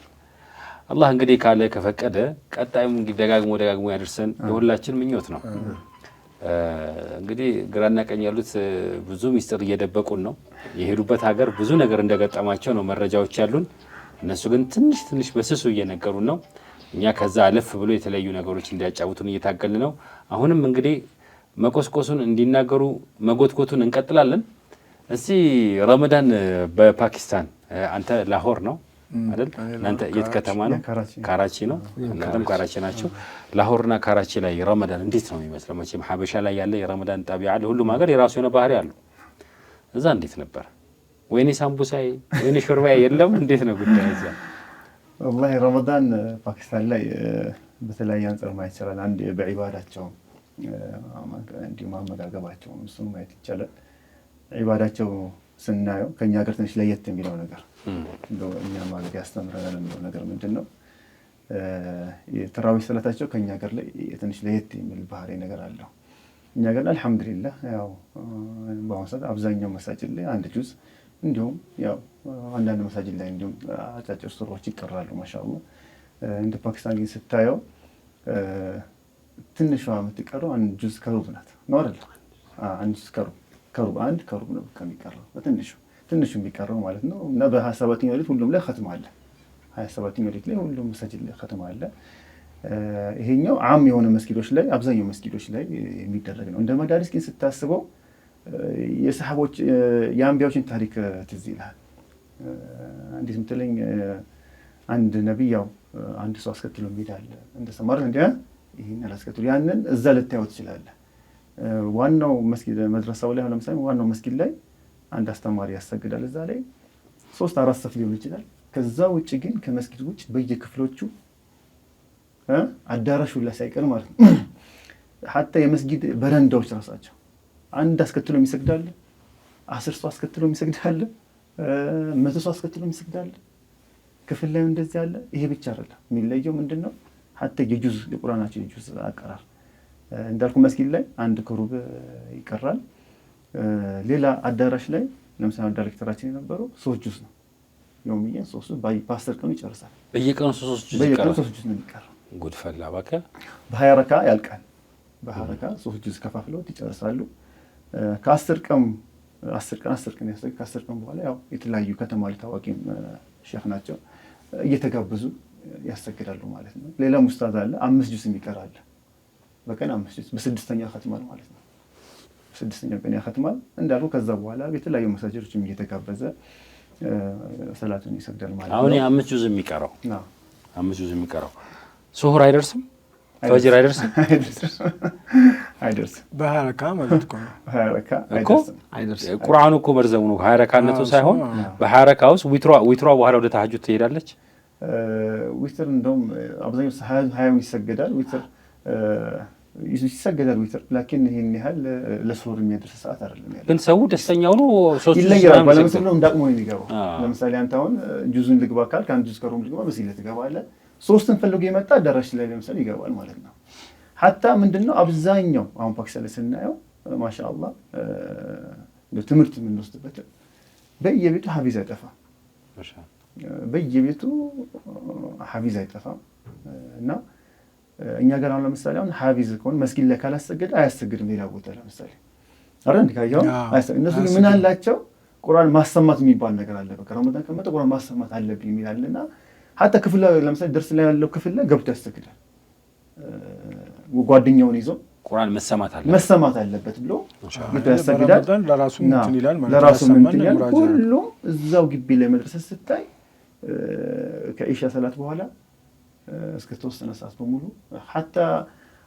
አላህ እንግዲህ ካለ ከፈቀደ ቀጣዩም ደጋግሞ ያደርሰን የሁላችን ምኞት ነው። እንግዲህ ግራና ቀኝ ያሉት ብዙ ሚስጥር እየደበቁን ነው። የሄዱበት ሀገር ብዙ ነገር እንደገጠማቸው ነው መረጃዎች ያሉን። እነሱ ግን ትንሽ በስሱ እየነገሩን ነው። እኛ ከዛ አለፍ ብሎ የተለያዩ ነገሮች እንዲያጫውቱን እየታገልን ነው። አሁንም እንግዲህ መቆስቆሱን እንዲናገሩ መጎትኮቱን እንቀጥላለን። እስቲ ረመዳን በፓኪስታን አንተ ላሆር ነው አይደል? እናንተ የት ከተማ ነው? ካራቺ ነው። እናንተም ካራቺ ናቸው። ላሆርና ካራቺ ላይ ረመዳን እንዴት ነው የሚመስለው? መቼም ሀበሻ ላይ ያለ የረመዳን ጣቢያ አለ። ሁሉም ሀገር የራሱ የሆነ ባህሪ አለው። እዛ እንዴት ነበር? ወይኔ ሳምቡሳይ ወይኔ ሾርባይ የለም? እንዴት ነው ጉዳይ እዛ? ወላሂ ረመዳን ፓኪስታን ላይ በተለያየ አንጻር ማየት ይቻላል። አንድ በዒባዳቸው እንዲሁም አመጋገባቸው እሱን ማየት ይቻላል። ዒባዳቸው ስናየው ከእኛ ሀገር ትንሽ ለየት የሚለው ነገር እኛ ማለት ያስተምረናል የሚለው ነገር ምንድን ነው? የተራዊህ ሰላታቸው ከእኛ ሀገር ላይ ትንሽ ለየት የሚል ባህሪ ነገር አለው። እኛ ሀገር ላይ አልሐምዱሊላህ ያው በአሁኑ ሰዓት አብዛኛው መሳጅድ ላይ አንድ ጁዝ እንዲሁም ያው አንዳንድ መሳጅድ ላይ እንዲሁም አጫጭር ሱራዎች ይቀራሉ። ማሻአላህ እንደ ፓኪስታን ግን ስታየው ትንሿ የምትቀረው አንድ ጁዝ ከሩብ ናት ነው አይደል? አንድ ጁዝ ከሩብ አንድ ከሩብ ነው ከሚቀረው ትንሹ የሚቀረው ማለት ነው። እና በ27ኛው ሌሊት ሁሉም ላይ ختم አለ። 27ኛው ሌሊት ላይ ሁሉም መሳጅድ ላይ ختم አለ። ይሄኛው ዓም የሆነ መስጊዶች ላይ አብዛኛው መስጊዶች ላይ የሚደረግ ነው። እንደ መዳሪስ ግን ስታስበው የሰሃቦች የአንቢያዎችን ታሪክ ትዝ ይልሃል። እንዴት ምትለኝ አንድ ነብይ ያው አንድ ሰው አስከትሎ ይሄዳል እንደሰማር እንዴ ይሄን አላስከትሎ ያንን እዛ ልታየው ትችላለህ። ዋናው መስጊድ መድረሳው ላይ ለምሳሌ ዋናው መስጊድ ላይ አንድ አስተማሪ ያሰግዳል። እዛ ላይ 3-4 ሰፍ ሊሆን ይችላል። ከዛ ውጭ ግን ከመስጊድ ውጭ በየክፍሎቹ አዳራሹ ላይ ሳይቀር ማለት ነው ሐታ የመስጊድ በረንዳዎች ራሳቸው አንድ አስከትሎ የሚሰግዳል፣ 10 ሰው አስከትሎ የሚሰግዳል፣ 100 ሰው አስከትሎ የሚሰግዳል። ክፍል ላይ እንደዚህ አለ። ይሄ ብቻ አይደለም የሚለየው ምንድነው? ሐታ የጁዝ የቁርአናቸው የጁዝ አቀራር እንዳልኩ መስጊድ ላይ አንድ ከሩብ ይቀራል። ሌላ አዳራሽ ላይ ለምሳሌ ዳይሬክተራችን የነበረው 3 ጁዝ ነው የውሚየን 3 በ10 ቀኑ ይጨርሳል። በየቀኑ 3 ጁዝ በየቀኑ 3 ጁዝ ነው የሚቀራው። ጉድ ፈላ ባከ በ20 ረካ ያልቃል። በ20 ረካ 3 ጁዝ ከፋፍለው ይጨርሳሉ። ከ10 ቀን 10 ቀን ያስፈልግ ከ10 ቀን በኋላ ያው የተለያዩ ከተማ ላይ ታዋቂ ሼክ ናቸው እየተጋበዙ ያሰግዳሉ ማለት ነው። ሌላ ሙስታዝ አለ 5 ጁዝ የሚቀር አለ። በቀን 5 ጁዝ በስድስተኛው ختማል ማለት ነው። በስድስተኛው ቀን ያختማል እንዳልኩ። ከዛ በኋላ የተለያዩ መሳጅዶችም እየተጋበዘ ሰላቱን ይሰግዳል ማለት ነው። አሁን የ5 ጁዝ የሚቀረው 5 ጁዝ የሚቀረው ሱሁር አይደርስም፣ ፈጅር አይደርስም። በ20 ረካ ማለት ነው። 20 ረካ አይደርስም። ቁርአኑ እኮ መርዘሙ ነው 20 ረካነቱ ሳይሆን በ20 ረካ ውስጥ ዊትሯ በኋላ ወደ ተሐጁድ ትሄዳለች። ዊትር እንደውም አብዛኛው 20 ይሰገዳል። ዊትር ይሰገዳል ዊትር ላኪን ይሄን ያህል ለሱሁር የሚያደርስ ሰዓት አይደለም ያለው። ግን ሰው ደስተኛው ነው 3 ይለያል። ባለምስል ነው እንዳቅሙ ነው የሚገባው። ለምሳሌ አንተ አሁን ጁዙን ልግባ ካልክ አንድ ጁዝ ከሩም ልግባ በዚህ ልትገባለህ። 3ን ፈልጎ የመጣ አዳራሽ ላይ ለምሳሌ ይገባል ማለት ነው። ሐታ ምንድነው አብዛኛው አሁን ፓኪስታን ላይ ስናየው ማሻአላህ ለትምህርት የምንወስድበት በየቤቱ ሐፊዝ አይጠፋም። ማሻአላህ በየቤቱ ሐፊዝ አይጠፋም። እና እኛ ጋር አሁን ለምሳሌ አሁን ሐፊዝ ከሆነ መስጊድ ላይ ካላሰገደ አያሰግድም። ሌላ ቦታ ለምሳሌ አረን ካያው እነሱ ምን አላቸው? ቁርአን ማሰማት የሚባል ነገር አለ። በቃ ረመዳን ከመጣ ቁርአን ማሰማት አለብኝ ይላልና ሐታ ክፍል ላይ ለምሳሌ ደርስ ላይ ያለው ክፍል ላይ ገብቶ ያሰግዳል። ጓደኛውን ይዞ ቁርአን መሰማት አለበት ብሎ ያሰግዳል። ለራሱ እንትን ይላል ማለት ለራሱ እንትን ይላል። ሁሉም እዛው ግቢ ላይ መድረስ ስታይ ከኢሻ ሰላት በኋላ እስከ ተወሰነ ሰዓት በሙሉ ሐታ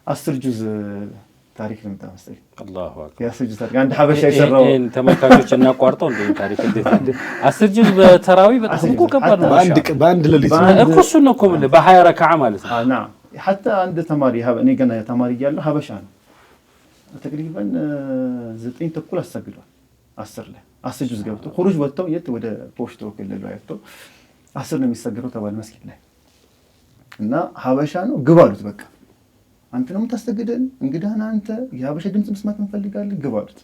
10 ጁዝ ታሪክ ነው የምታመጣው። አላሁ አክበር ያ 10 ጁዝ ታሪክ አንድ ሐበሻ የሰራው ተመልካቾች እናቋርጠው እንደ ታሪክ እንዴት 10 ጁዝ በተራዊ በጣም እኮ ከባድ ነው። በአንድ ሌሊት እኮ እሱን ነው እኮ በ20 ረካዓ ማለት ነው። አና ሐታ አንድ ተማሪ እኔ ገና ተማሪ እያለሁ ሐበሻ ነው ተቅሪበን 9 ተኩል አሰግዷል። 10 ላይ 10 ጁዝ ገብቶ ኹሩጅ ወጥተው የት ወደ ፖሽቶ ክልል ላይ ወጥቶ 10 ነው የሚሰግደው ተባለ መስጊድ ላይ እና ሐበሻ ነው ግባ አሉት። በቃ አንተ ነው የምታሰግደን እንግዳና አንተ የሐበሻ ድምጽ መስማት እንፈልጋለን ግባ አሉት።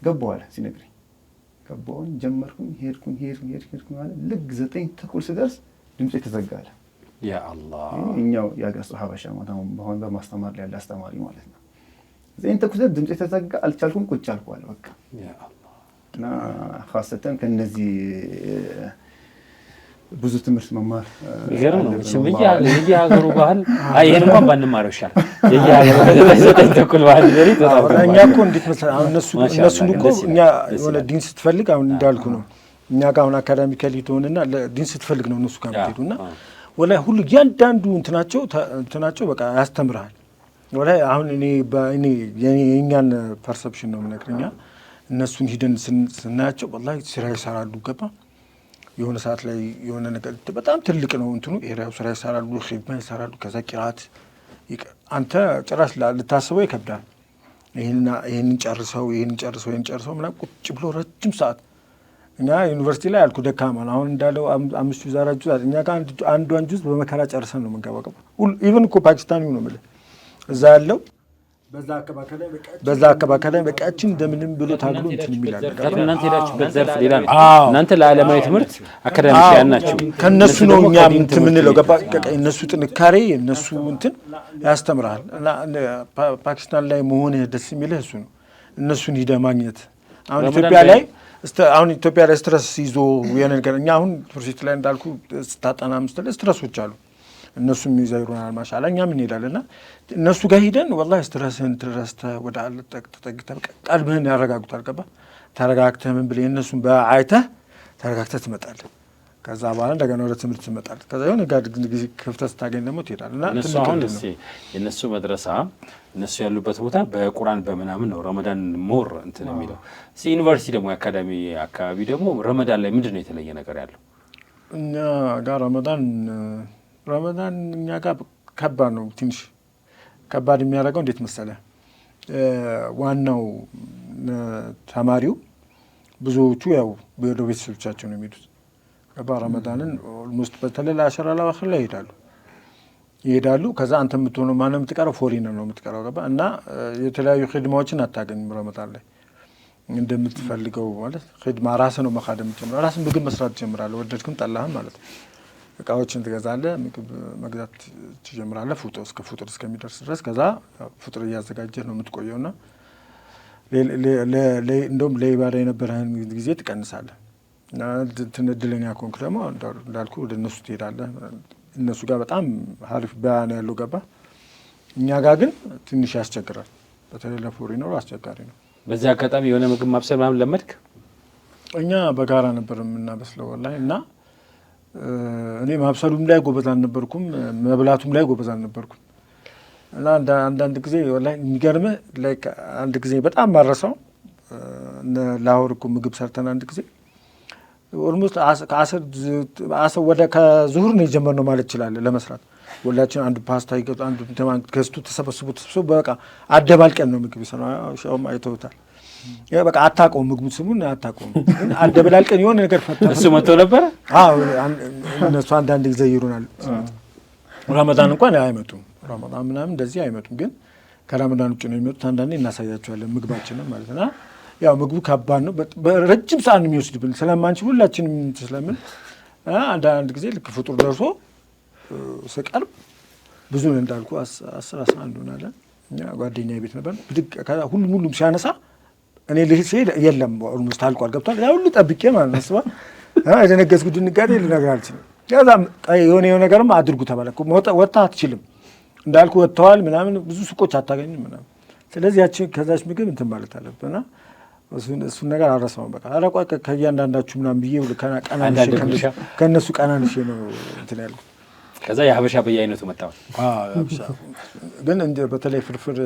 ገባው አለ ሲነግረኝ ገባውን ጀመርኩኝ ሄድኩኝ ማለት ልክ 9 ተኩል ስደርስ ድምጽ ተዘጋለ። ያ አላህ እኛው ያገሱ ሐበሻ ማለት ነው በሆነ በማስተማር ላይ ያለ አስተማሪ ማለት ነው። 9 ተኩል ድምጽ ተዘጋ። አልቻልኩም ቁጭ አልኩ አለ በቃ ያ አላህ እና ኻሰተን ከነዚህ ብዙ ትምህርት መማር ይገርም ነው። እሺም የየሀገሩ ባህል ይሄን እንኳን ባንማረው ይሻላል። የየሀገሩ 9 ባህል ዘሪ ተጣጣ እኛ እኮ እንዴት መሰለህ አሁን እነሱ እኮ እኛ የሆነ ዲን ስትፈልግ አሁን እንዳልኩ ነው እኛ ጋር አሁን አካዳሚካሊ ትሆንና ዲን ስትፈልግ ነው እነሱ ጋር የምትሄዱና ወላሂ ሁሉ እያንዳንዱ እንትናቸው በቃ ያስተምርሃል። ወላሂ አሁን እኔ የእኛን ፐርሰፕሽን ነው የምነግርኛ እነሱን ሂደን ስናያቸው ወላሂ ስራ ይሰራሉ ገባ የሆነ ሰዓት ላይ የሆነ ነገር በጣም ትልቅ ነው እንትኑ ኤሪያው ስራ ይሰራሉ ኺድማ ይሰራሉ ከዛ ቂራት አንተ ጭራሽ ልታስበው ይከብዳል። ይሄንን ጨርሰው ምናምን ቁጭ ብሎ ረጅም ሰዓት እኛ ዩኒቨርሲቲ ላይ አልኩ ደካማ ነው አሁን እንዳለው 5 ጁዝ 4 ጁዝ እኛ ጋር አንዷን ጁዝ በመከራ ጨርሰን ነው የምንገባው። ኢቭን እኮ ፓኪስታኒው ነው የምልህ እዛ ያለው በዛ አካባቢ በቃችን እንደምንም ብሎ ታግሎ እንትን የሚላል እናንተ ሄዳችሁበት ዘርፍ ሌላ ነው። እናንተ ለዓለማዊ ትምህርት አካዳሚያን ናችሁ። ከነሱ ነው እኛ እንትን የምንለው ገባ እነሱ ጥንካሬ እነሱ እንትን ያስተምራል። እና ፓኪስታን ላይ መሆን ደስ የሚልህ እሱ ነው እነሱን ሂደህ ማግኘት። አሁን ኢትዮጵያ ላይ ስትረስ ይዞ የሆነ ነገር እኛ አሁን ዩኒቨርሲቲ ላይ እንዳልኩ ስታጠና ምስትል ስትረሶች አሉ እነሱም ይዘይሩናል ማሻአላ እኛም እንሄዳለንና እነሱ ጋር ሄደን ወላሂ ስትረስህን ትረስተህ ወደ አለ ተጠግተህ ቀልብህን ያረጋጉታል ገባ ተረጋግተህ ምን ብለህ እነሱን በአይተህ ተረጋግተህ ትመጣለህ። ከዛ በኋላ እንደገና ወደ ትምህርት ትመጣለህ። ከዛ የሆነ ጋር ጊዜ ክፍተት ስታገኝ ደግሞ ትሄዳለህና እነሱ አሁን የእነሱ መድረሳ እነሱ ያሉበት ቦታ በቁርአን በምናምን ነው ረመዳን ሞር እንትን የሚለው ዩኒቨርሲቲ ደግሞ የአካዳሚ አካባቢ ደግሞ ረመዳን ላይ ምንድን ነው የተለየ ነገር ያለው? እኛ ጋር ረመዳን እኛ ጋር ከባድ ነው። ትንሽ ከባድ የሚያደርገው እንዴት መሰለህ ዋናው ተማሪው ብዙዎቹ ያው ወደ ቤተሰቦቻቸው ነው የሚሄዱት ገባ ረመዳንን ኦልሞስት በተለይ ለአሸራ ለአኺር ላይ ይሄዳሉ። ከዛ አንተ የምትሆነው ማነው የምትቀረው ፎሪነር ነው የምትቀረው ገባ እና የተለያዩ ኺድማዎችን አታገኝም ረመዳን ላይ እንደምትፈልገው ማለት ኺድማ ራስህ ነው መኻደም ጀምራ ራስህ ምግብ መስራት ጀምራለህ ወደድክም ጠላህም ማለት ነው። እቃዎችን ትገዛለህ ምግብ መግዛት ትጀምራለህ እስከ ፍጡር እስከሚደርስ ድረስ ከዛ ፍጡር እያዘጋጀህ ነው የምትቆየውና እንደውም ለኢባዳ የነበረህን ጊዜ ትቀንሳለህ። እድለኛ ከሆንክ ደግሞ እንዳልኩ ወደ እነሱ ትሄዳለህ። እነሱ ጋር በጣም ሀሪፍ በያን ያለው ገባ እኛ ጋር ግን ትንሽ ያስቸግራል። በተለይ ለፎሪነሩ አስቸጋሪ ነው። በዚህ አጋጣሚ የሆነ ምግብ ማብሰል ምናምን ለመድክ? እኛ በጋራ ነበር የምናበስለው ወላሂ እና እኔ ማብሰሉም ላይ ጎበዝ አልነበርኩም መብላቱም ላይ ጎበዝ አልነበርኩም። እና አንዳንድ ጊዜ ወላሂ የሚገርምህ ላይክ አንድ ጊዜ በጣም ማረሳው ላሆር እኮ ምግብ ሰርተን አንድ ጊዜ ኦልሞስት ከዙሁር ነው የጀመርነው ማለት ይችላል ለመስራት ሁላችን አንዱ ፓስታ ይገጡ አንዱ ገዝቶ ተሰበስቦ በቃ አደባልቀን ነው ምግብ ይሰራው ሻውም አይተውታል። በቃ አታውቀውም ምግቡ ስሙን አታውቀውም ግን አደባልቀን የሆነ ነገር ፈጠረ። እሱ መጥቶ ነበር። አዎ እነሱ አንዳንድ ጊዜ ይሩናል። ረመዳን እንኳን አይመጡም ረመዳን ምናምን እንደዚህ አይመጡም ግን ከረመዳን ውጭ ነው የሚመጡት። አንዳንዴ እናሳያቸዋለን ምግባችንን ማለት ነው። ያው ምግቡ ከባድ ነው በረጅም ሰዓት ነው የሚወስድብን ስለማንችል ሁላችንም ስለምን አንዳንድ ጊዜ ልክ ፍጡር ደርሶ ስቀርብ ብዙ ነው እንዳልኩ 10-11 ሆናለን። እኛ ጓደኛዬ ቤት ነበር ብድግ ሁሉም ሲያነሳ እኔ ልሂድ ሲሄድ የለም ኦልሞስት አልቋል ገብቷል። ያ ሁሉ ጠብቄ ማለት ነው ስባ የደነገጥኩ ድንጋጤ ልነግርህ አልችልም። ከዛም የሆነ ነገርም አድርጉ ተባለ እኮ ወጣ አትችልም እንዳልኩ ወጥተዋል ምናምን ብዙ ሱቆች አታገኝም ምናምን። ስለዚህ ያቺ ከዛች ምግብ እንትን ማለት አለብና እሱን ነገር አረሳው። በቃ አረቋ ከእያንዳንዳችሁ ምናምን ብዬ ከእነሱ ቀናንሼ ነው እንትን ያልኩት። ከዛ የሀበሻ በየአይነቱ መጣው። ሀበሻ ግን በተለይ ፍርፍር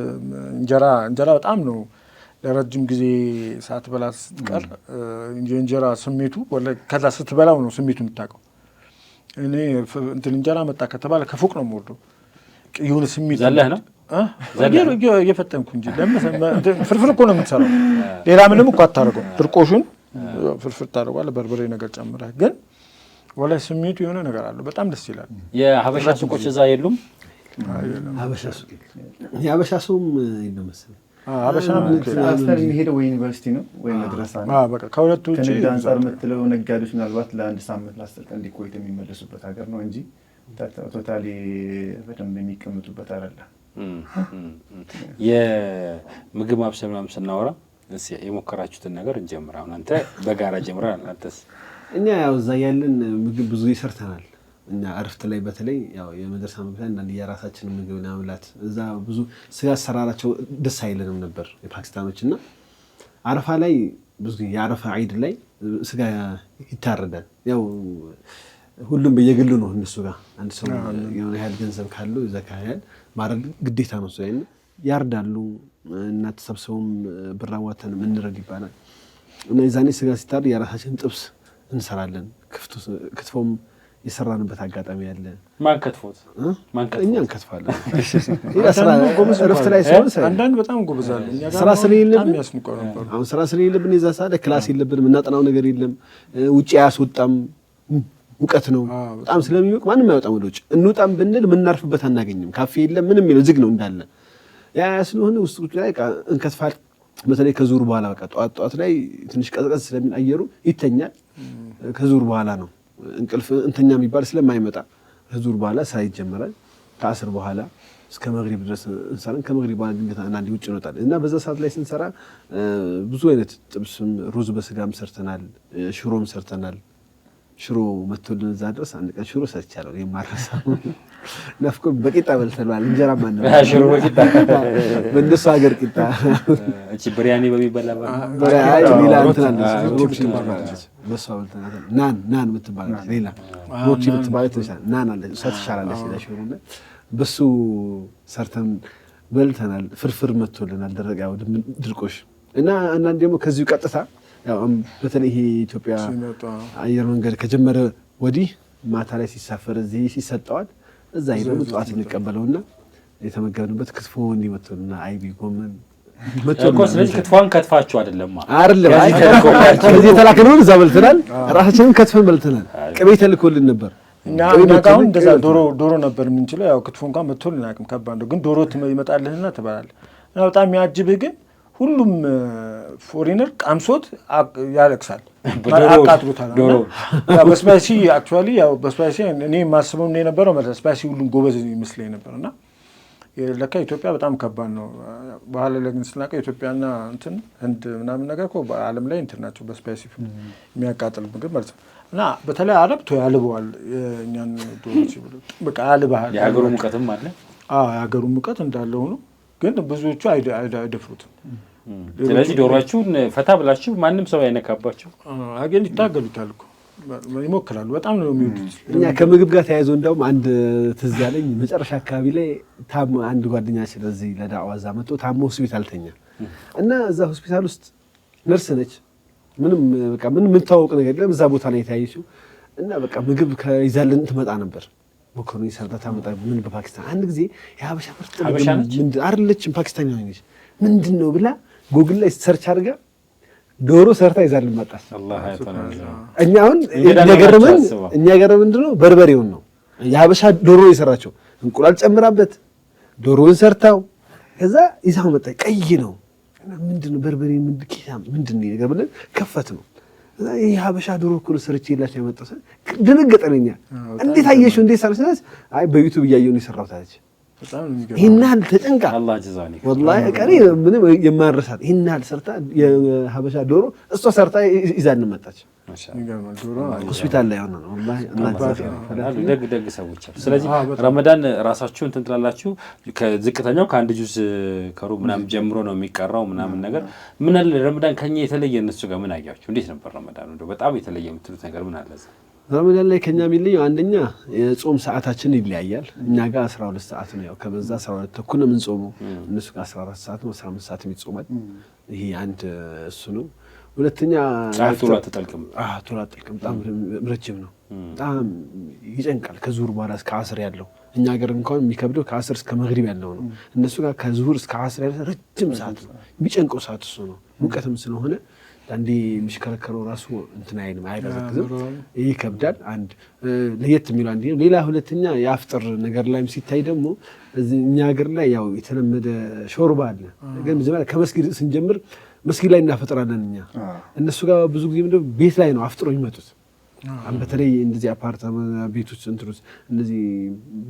እንጀራ በጣም ነው ለረጅም ጊዜ ሳትበላ ስትቀር የእንጀራ ስሜቱ ወላሂ ከዛ ስትበላው ነው ስሜቱ የምታውቀው። እኔ እንትን እንጀራ መጣ ከተባለ ከፎቅ ነው የምወርደው። የሆነ ስሜት ዘለህ ነው እየፈጠንኩ እንጂ ፍርፍር እኮ ነው የምትሰራው ሌላ ምንም እኮ አታደርገው። ድርቆሹን ፍርፍር ታደርጓለህ በርበሬ ነገር ጨምረህ ግን ወላሂ ስሜቱ የሆነ ነገር አለው በጣም ደስ ይላል። የሀበሻ ሱቆች እዛ የሉም? የሀበሻ ሱም የለም መሰለኝ። ሀበሻ አስተር የሚሄደው ወይ ዩኒቨርሲቲ ነው ወይ መድረሳ ነው። በቃ ከሁለቱ ውጪ ከንግድ አንጻር የምትለው ነጋዴዎች ምናልባት ለአንድ ሳምንት ለ10 ቀን እንዲቆይት የሚመለሱበት ሀገር ነው እንጂ ቶታሊ በደንብ የሚቀመጡበት አይደለም። የምግብ ማብሰል ምናምን ስናወራ የሞከራችሁትን ነገር እንጀምር። አሁን አንተ በጋራ ጀምረሃል። አንተስ? እኛ ያው እዛ ያለን ምግብ ብዙ ይሰርተናል። እኛ እረፍት ላይ በተለይ ያው የመድረሳ ምግብ ላይ አንዳንድ የራሳችንን ምግብ ለመብላት እዛ ብዙ ስጋ አሰራራቸው ደስ አይለንም ነበር የፓኪስታኖች እና አረፋ ላይ ብዙ የአረፋ ዒድ ላይ ስጋ ይታረዳል። ያው ሁሉም በየግሉ ነው እነሱ ጋር አንድ ሰው የሆነ ያህል ገንዘብ ካለው ዘካ ያህል ማረድ ግዴታ ነው። ሰው ያርዳሉ እና ተሰብስበውም ብር አዋተን እንረድ ይባላል እና የዛኔ ስጋ ሲታረድ የራሳችን ጥብስ እንሰራለን። ክትፎም የሰራንበት አጋጣሚ ያለ ማን ከትፎት እኛ እንከትፋለን። እረፍት ላይ ሲሆን አንዳንድ በጣም ጎበዛሉ። ስራ ስለሌለብን የዛ ሰዓት ክላስ የለብንም እናጠናው ነገር የለም። ውጭ አያስወጣም ሙቀት ነው በጣም ስለሚሞቅ ማንም አይወጣም ወደ ውጭ። እንውጣም ብንል የምናርፍበት አናገኝም። ካፌ የለም ምንም የለም ዝግ ነው እንዳለ። ያ ስለሆነ ውስጥ ላይ እንከትፋል። በተለይ ከዙር በኋላ በቃ ጠዋት ላይ ትንሽ ቀዝቀዝ ስለሚል አየሩ ይተኛል። ከዙር በኋላ ነው እንቅልፍ እንተኛ የሚባል ስለማይመጣ ከዙር በኋላ ስራ ይጀመራል። ከአስር በኋላ እስከ መግሪብ ድረስ እንሰራን። ከመግሪብ በኋላ ድንገት አንዳንዴ ውጭ እንወጣለን እና በዛ ሰዓት ላይ ስንሰራ ብዙ አይነት ጥብስም ሩዝ በስጋም ሰርተናል፣ ሽሮም ሰርተናል። ሽሮ መጥቶልን እዛ ድረስ አንድ ቀን ሽሮ ሰርቻለሁ የማረሳው ናፍቆ በቂጣ በልተናል። እንጀራ ማን ነው ሽሮ በቂጣ በእንደሱ ሀገር ቂጣ እቺ ብሪያኒ በሚበላ ሌላ እንትን አለ በሷ በልተናል። ናን የምትባል ሌላ ሮቲ የምትባል ናን አለ እሷ ትሻላለች ለሽሮና በሱ ሰርተን በልተናል። ፍርፍር መጥቶልናል ደረቅ ያው ድርቆሽ እና አንዳንድ ደግሞ ከዚሁ ቀጥታ ያው በተለይ ይሄ ኢትዮጵያ አየር መንገድ ከጀመረ ወዲህ ማታ ላይ ሲሳፈር እዚህ ሲሰጠዋል እዛ ሄዶ ጠዋት እንቀበለውና የተመገብንበት ክትፎ እንዲመጡና አይቢ ጎመን እኮ ስለዚህ ክትፎን ከትፋችሁ አይደለም ከዚህ የተላከነውን እዛ በልተናል። ራሳችንን ከትፈን በልተናል። ቅቤ ተልኮልን ነበር እና ጋውን እንደዛ ዶሮ ነበር የምንችለው። ያው ክትፎ እንኳን መጥቶልን አያውቅም። ከባድ ነው ግን ዶሮ ይመጣልህና ትበላለህ እና በጣም የሚያጅብህ ግን ሁሉም ፎሪነር ቃምሶት ያለቅሳል። አቃጥሩታል በስፓይሲ አክቹዋሊ ያው በስፓይሲ እኔ ማስበው ነው የነበረው ማለት ስፓይሲ ሁሉም ጎበዝ ይመስለኝ ነበርና ለካ ኢትዮጵያ በጣም ከባድ ነው። በኋላ ላይ ግን ስናቀው ኢትዮጵያና እንትን ህንድ ምናምን ነገር እኮ በዓለም ላይ እንትን ናቸው በስፓይሲ የሚያቃጥል ምግብ ማለት ነው። እና በተለይ አረብ ያልበዋል የእኛን ዶሮች ብሎ በቃ ያልባል። የሀገሩ ሙቀትም አለ። የሀገሩ ሙቀት እንዳለ ሆኖ ግን ብዙዎቹ አይደፍሩትም። ስለዚህ ዶሮአችሁን ፈታ ብላችሁ ማንም ሰው አይነካባችሁ አገን ይታገሉታል እኮ ይሞክራሉ። በጣም ነው የሚወዱት። እኛ ከምግብ ጋር ተያይዞ እንደውም አንድ ትዝ ያለኝ መጨረሻ አካባቢ ላይ አንድ ጓደኛችን እዚህ ለዳዕዋ እዛ መጥቶ ታሞ ሆስፒታል ተኛ እና እዛ ሆስፒታል ውስጥ ነርስ ነች። ምንም በቃ ምንም የምታወቅ ነገር የለም። እዛ ቦታ ላይ የተያየችው እና በቃ ምግብ ከይዛልን ትመጣ ነበር ሞክሮኒ ሰርታ መጣ። ምን በፓኪስታን አንድ ጊዜ የሀበሻ ምርጥ ምን አይደለችም ፓኪስታናዊ ነች ምንድነው ብላ ጎግል ላይ ሰርች አድርጋ ዶሮ ሰርታ ይዛልን መጣች። እኛ አሁን የገረመን ምንድነው በርበሬውን ነው የሀበሻ ዶሮ የሰራቸው እንቁላል ጨምራበት ዶሮውን ሰርታው ከዛ ይዛው መጣ። ቀይ ነው ምንድነው በርበሬ ምንድነው ነገር ብለን ከፈት ነው ይሄ ሀበሻ ዶሮ እኮ ሰርቼ ይላችሁ ያመጣው ደነገጠነኛ። እንዴት አየሽው እንዴት ሳልሰስ አይ በዩቲዩብ እያየሁ ነው የሰራሁት አለች። በጣም ነው የሚገርመው። ይሄናል ተጨንቃ አላህ ጀዛኒ ወላሂ ቀሪ ምንም የማረሳት ይሄናል ሰርታ የሀበሻ ዶሮ እሷ ሰርታ ይዛን መጣች። የሚገርመው ዶሮ ሆስፒታል ላይ ሆነ ነው ወላሂ አላህ ደግ ሰዎች አሉ። ስለዚህ ረመዳን ራሳችሁ እንትን ትላላችሁ። ከዝቅተኛው ከአንድ ጁዝ ከሩብ ምናምን ጀምሮ ነው የሚቀራው ምናምን ነገር ምን አለ ረመዳን ከኛ የተለየ እነሱ ጋር ምን አያችሁ? እንዴት ነበር ረመዳን? እንደው በጣም የተለየ የምትሉት ነገር ምን አለ? ረመዳን ላይ ከኛ የሚለየው አንደኛ የጾም ሰዓታችን ይለያያል። እኛ ጋር 12 ሰዓት ነው፣ ያው ከበዛ 12 ተኩል ነው የምንጾመው። እነሱ ጋር 14 ሰዓት ነው 15 ሰዓት ይጾማል። ይሄ አንድ እሱ ነው። ሁለተኛ ቶሎ አትጠልቅም። ቶሎ አትጠልቅም። በጣም ረጅም ነው፣ በጣም ይጨንቃል። ከዙሁር በኋላ እስከ አስር ያለው እኛ ሀገር እንኳን የሚከብደው ከአስር እስከ መግሪብ ያለው ነው። እነሱ ጋር ከዙሁር እስከ አስር ያለው ረጅም ሰዓት ነው። የሚጨንቀው ሰዓት እሱ ነው። ሙቀትም ስለሆነ አንዴ የሚሽከረከረው ራሱ እንትን አይልም፣ አይቀዘቅዝም። ይሄ ይከብዳል። አንድ ለየት የሚለው አንዴ ነው። ሌላ ሁለተኛ የአፍጥር ነገር ላይም ሲታይ ደግሞ እኛ ሀገር ላይ ያው የተለመደ ሾርባ አለ። ግን መጀመሪያ ከመስጊድ ስንጀምር መስጊድ ላይ እናፈጥራለን እኛ። እነሱ ጋር ብዙ ጊዜ ምንድነው ቤት ላይ ነው አፍጥሮ የሚመጡት። በተለይ እንደዚህ አፓርታማ ቤቶች እንትሩስ እንደዚህ